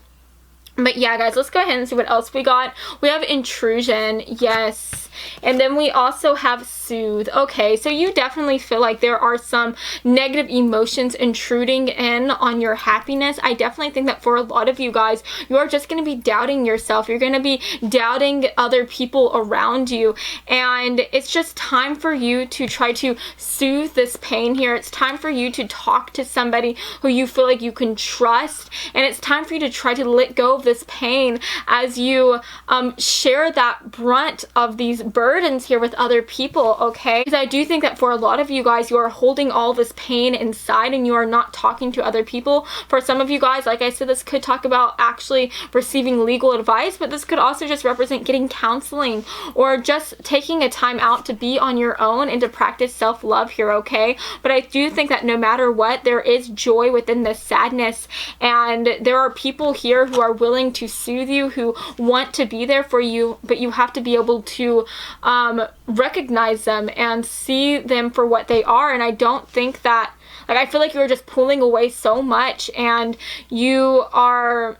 But yeah, guys, let's go ahead and see what else we got. We have intrusion, yes. And then we also have soothe. Okay, so you definitely feel like there are some negative emotions intruding in on your happiness. I definitely think that for a lot of you guys, you are just going to be doubting yourself. You're going to be doubting other people around you. And it's just time for you to try to soothe this pain here. It's time for you to talk to somebody who you feel like you can trust. And it's time for you to try to let go of this pain as you share that brunt of these burdens here with other people, okay? Because I do think that for a lot of you guys, you are holding all this pain inside and you are not talking to other people. For some of you guys, like I said, this could talk about actually receiving legal advice, but this could also just represent getting counseling or just taking a time out to be on your own and to practice self-love here, okay? But I do think that no matter what, there is joy within this sadness, and there are people here who are willing to soothe you, who want to be there for you, but you have to be able to recognize them and see them for what they are. And I don't think that, like, I feel like you're just pulling away so much and you are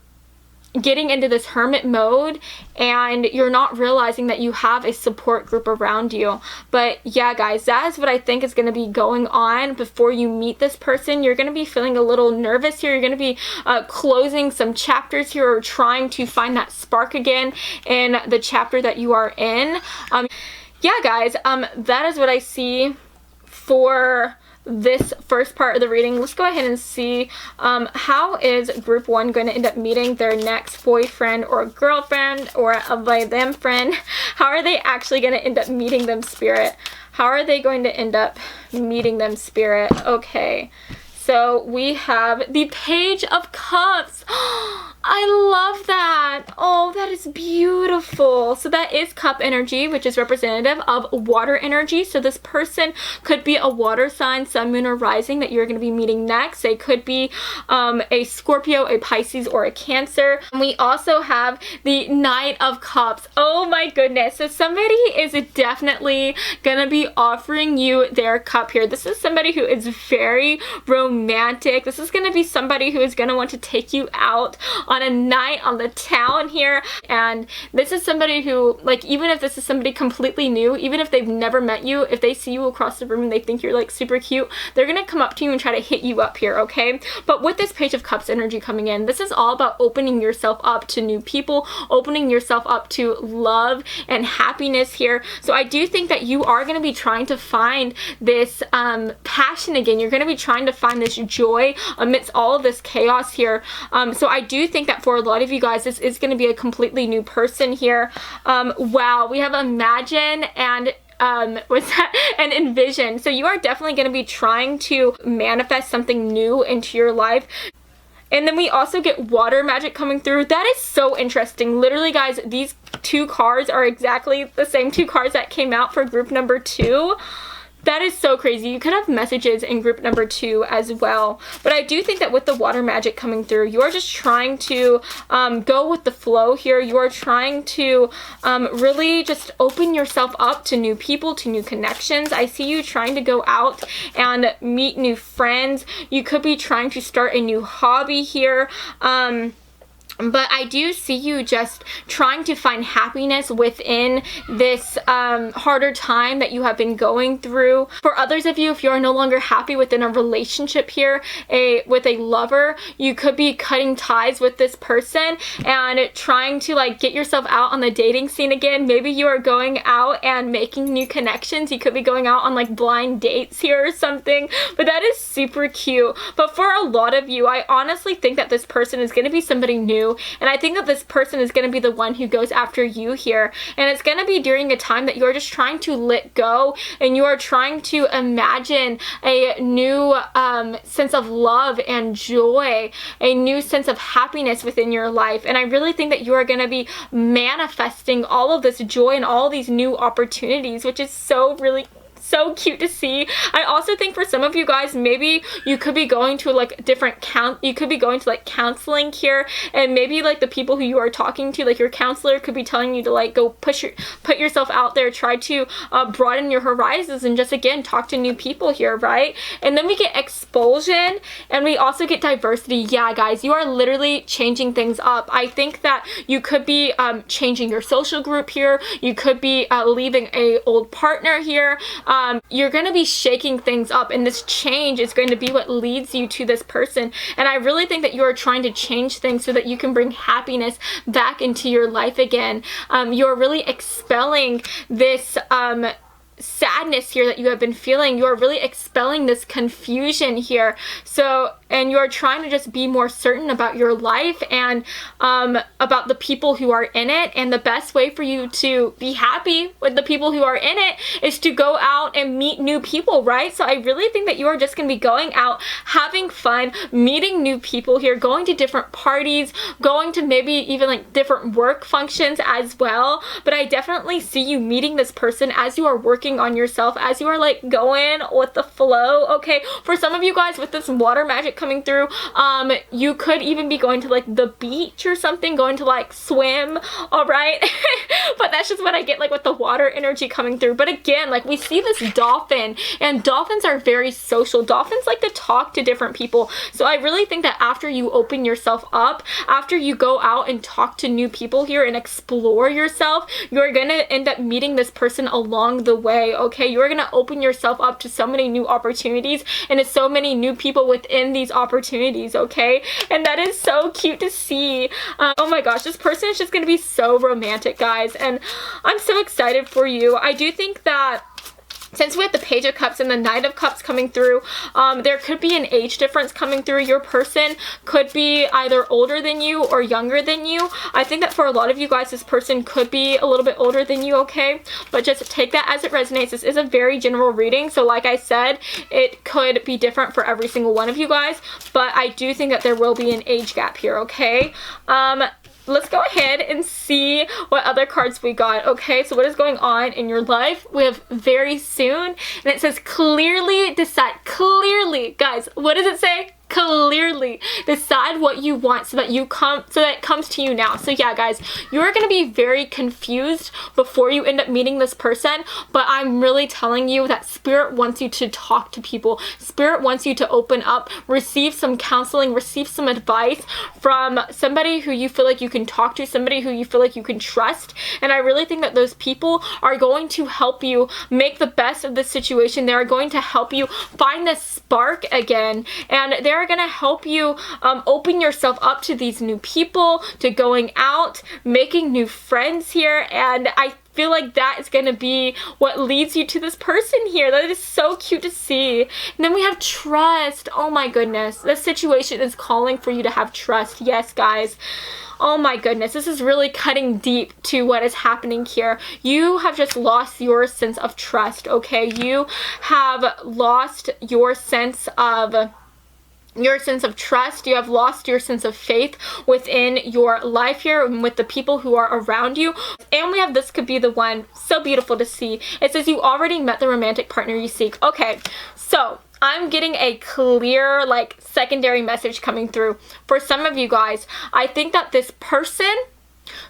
getting into this hermit mode and you're not realizing that you have a support group around you. But yeah, guys, that is what I think is going to be going on before you meet this person. You're going to be feeling a little nervous here. You're going to be closing some chapters here, or trying to find that spark again in the chapter that you are in. Yeah, guys, that is what I see for this first part of the reading. Let's go ahead and see how is group 1 going to end up meeting their next boyfriend or girlfriend or a them friend. How are they actually going to end up meeting them, Spirit? How are they going to end up meeting them, Spirit? Okay, so we have the Page of Cups. I love that. Oh, that is beautiful. So that is cup energy, which is representative of water energy. So this person could be a water sign, sun, moon, or rising that you're going to be meeting next. They could be a Scorpio, a Pisces, or a Cancer. And we also have the Knight of Cups. Oh my goodness. So somebody is definitely going to be offering you their cup here. This is somebody who is very romantic. This is going to be somebody who is going to want to take you out on a night on the town here. And this is somebody who, like, even if this is somebody completely new, even if they've never met you, if they see you across the room and they think you're like super cute, they're gonna come up to you and try to hit you up here, okay? But with this Page of Cups energy coming in, this is all about opening yourself up to new people, opening yourself up to love and happiness here. So I do think that you are going to be trying to find this passion again. You're going to be trying to find this joy amidst all of this chaos here. So I do think that for a lot of you guys, this is going to be a completely new person here. Wow, we have Imagine and what's that? And Envision. So you are definitely going to be trying to manifest something new into your life. And then we also get water magic coming through. That is so interesting. Literally, guys, these two cards are exactly the same two cards that came out for group number 2. That is so crazy. You could have messages in group number 2 as well. But I do think that with the water magic coming through, you're just trying to go with the flow here. You are trying to really just open yourself up to new people, to new connections. I see you trying to go out and meet new friends. You could be trying to start a new hobby here. But I do see you just trying to find happiness within this harder time that you have been going through. For others of you, if you're no longer happy within a relationship here, with a lover, you could be cutting ties with this person and trying to like get yourself out on the dating scene again. Maybe you are going out and making new connections. You could be going out on like blind dates here or something. But that is super cute. But for a lot of you, I honestly think that this person is going to be somebody new. And I think that this person is going to be the one who goes after you here. And it's going to be during a time that you're just trying to let go and you are trying to imagine a new sense of love and joy, a new sense of happiness within your life. And I really think that you are going to be manifesting all of this joy and all these new opportunities, which is so cute to see. I also think for some of you guys, maybe you could be going to like different you could be going to like counseling here, and maybe like the people who you are talking to, like your counselor could be telling you to like go put yourself out there, try to broaden your horizons and just again talk to new people here, right? And then we get expulsion and we also get diversity. Yeah, guys, you are literally changing things up. I think that you could be changing your social group here. You could be leaving a old partner here. You're going to be shaking things up, and this change is going to be what leads you to this person. And I really think that you are trying to change things so that you can bring happiness back into your life again. You're really expelling this sadness here that you have been feeling. You are really expelling this confusion here. And you are trying to just be more certain about your life and about the people who are in it. And the best way for you to be happy with the people who are in it is to go out and meet new people, right? So I really think that you are just going to be going out, having fun, meeting new people here, going to different parties, going to maybe even like different work functions as well. But I definitely see you meeting this person as you are working on yourself, as you are like going with the flow, okay? For some of you guys with this water magic coming through, you could even be going to like the beach or something, going to like swim, all right? But that's just what I get like with the water energy coming through. But again, like we see this dolphin, and dolphins are very social. Dolphins like to talk to different people. So I really think that after you open yourself up, after you go out and talk to new people here and explore yourself, you're gonna end up meeting this person along the way, okay? You're gonna open yourself up to so many new opportunities and to so many new people within these opportunities, okay? And that is so cute to see. Oh my gosh, this person is just gonna be so romantic, guys, and I'm so excited for you. I do think that since we have the Page of Cups and the Knight of Cups coming through, there could be an age difference coming through. Your person could be either older than you or younger than you. I think that for a lot of you guys, this person could be a little bit older than you, okay? But just take that as it resonates. This is a very general reading, so like I said, it could be different for every single one of you guys, but I do think that there will be an age gap here, okay? Let's go ahead and see what other cards we got. Okay, so what is going on in your life? We have very soon, and it says clearly decide. Clearly, guys, what does it say? Clearly decide what you want so that it comes to you now. So yeah, guys, you're gonna be very confused before you end up meeting this person, but I'm really telling you that Spirit wants you to talk to people. Spirit wants you to open up, receive some counseling, receive some advice from somebody who you feel like you can talk to, somebody who you feel like you can trust. And I really think that those people are going to help you make the best of this situation. They are going to help you find this spark again, and they're going to help you open yourself up to these new people, to going out, making new friends here. And I feel like that is going to be what leads you to this person here. That is so cute to see. And then we have trust. Oh my goodness. This situation is calling for you to have trust. Yes, guys. Oh my goodness, this is really cutting deep to what is happening here. You have just lost your sense of trust, okay? You have lost your sense of your sense of trust. You have lost your sense of faith within your life here and with the people who are around you. And we have this could be the one. So beautiful to see. It says you already met the romantic partner you seek. Okay, so I'm getting a clear, like, secondary message coming through. For some of you guys, I think that this person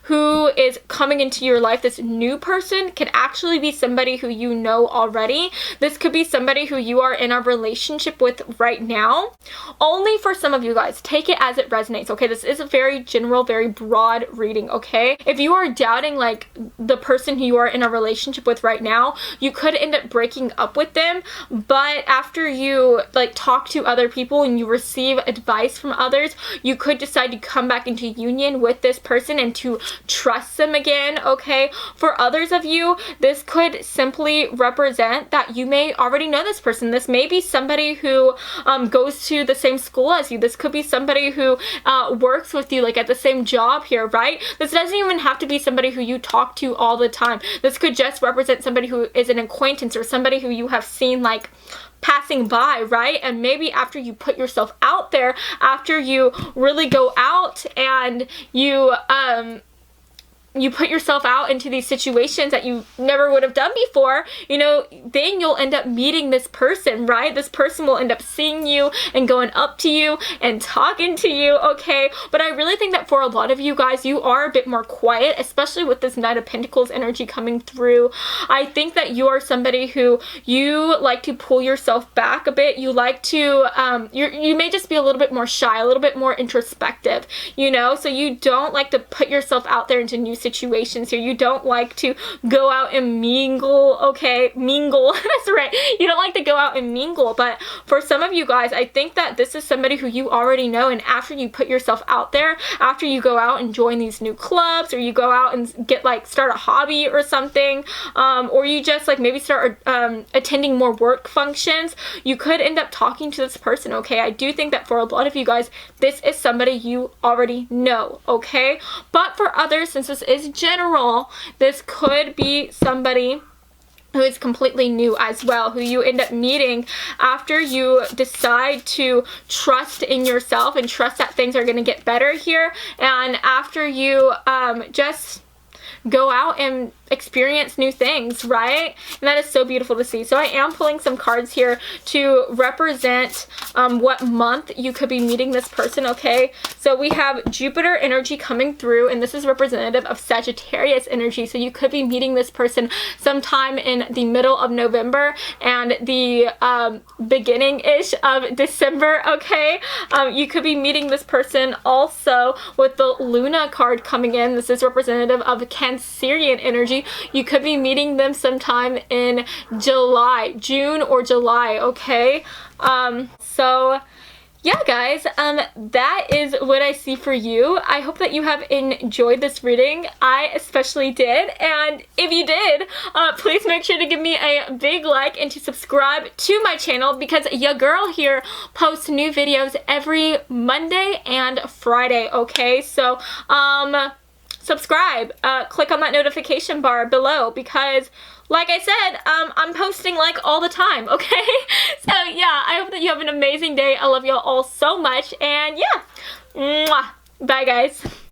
who is coming into your life, this new person, could actually be somebody who you know already. This could be somebody who you are in a relationship with right now. Only for some of you guys, take it as it resonates, okay? This is a very general, very broad reading, okay? If you are doubting, like, the person who you are in a relationship with right now, you could end up breaking up with them, but after you, like, talk to other people and you receive advice from others, you could decide to come back into union with this person and to trust them again, okay? For others of you, this could simply represent that you may already know this person. This may be somebody who goes to the same school as you. This could be somebody who works with you, like, at the same job here, right? This doesn't even have to be somebody who you talk to all the time. This could just represent somebody who is an acquaintance or somebody who you have seen, like, passing by, right? And maybe after you put yourself out there, after you really go out and you put yourself out into these situations that you never would have done before, you know, then you'll end up meeting this person, right? This person will end up seeing you and going up to you and talking to you, okay? But I really think that for a lot of you guys, you are a bit more quiet, especially with this Knight of Pentacles energy coming through. I think that you are somebody who you like to pull yourself back a bit. You like to, you may just be a little bit more shy, a little bit more introspective, you know? So you don't like to put yourself out there into new situations here. You don't like to go out and mingle, okay? Mingle, that's right. You don't like to go out and mingle, but for some of you guys, I think that this is somebody who you already know, and after you put yourself out there, after you go out and join these new clubs, or you go out and get, like, start a hobby or something, or you just, like, maybe start attending more work functions, you could end up talking to this person, okay? I do think that for a lot of you guys, this is somebody you already know, okay? But for others, since this is general, this could be somebody who is completely new as well, who you end up meeting after you decide to trust in yourself and trust that things are going to get better here, and after you just go out and experience new things, right? And that is so beautiful to see. So I am pulling some cards here to represent what month you could be meeting this person, okay? So we have Jupiter energy coming through, and this is representative of Sagittarius energy. So you could be meeting this person sometime in the middle of November and the beginning-ish of December, okay? You could be meeting this person also with the Luna card coming in. This is representative of Cancerian energy. You could be meeting them sometime in July, June or July, okay? So yeah, guys, that is what I see for you. I hope that you have enjoyed this reading. I especially did, and if you did, please make sure to give me a big like and to subscribe to my channel, because your girl here posts new videos every Monday and Friday, okay? So, subscribe, click on that notification bar below, because like I said, I'm posting, like, all the time, okay? So yeah, I hope that you have an amazing day. I love y'all all so much, and yeah, mwah. Bye guys.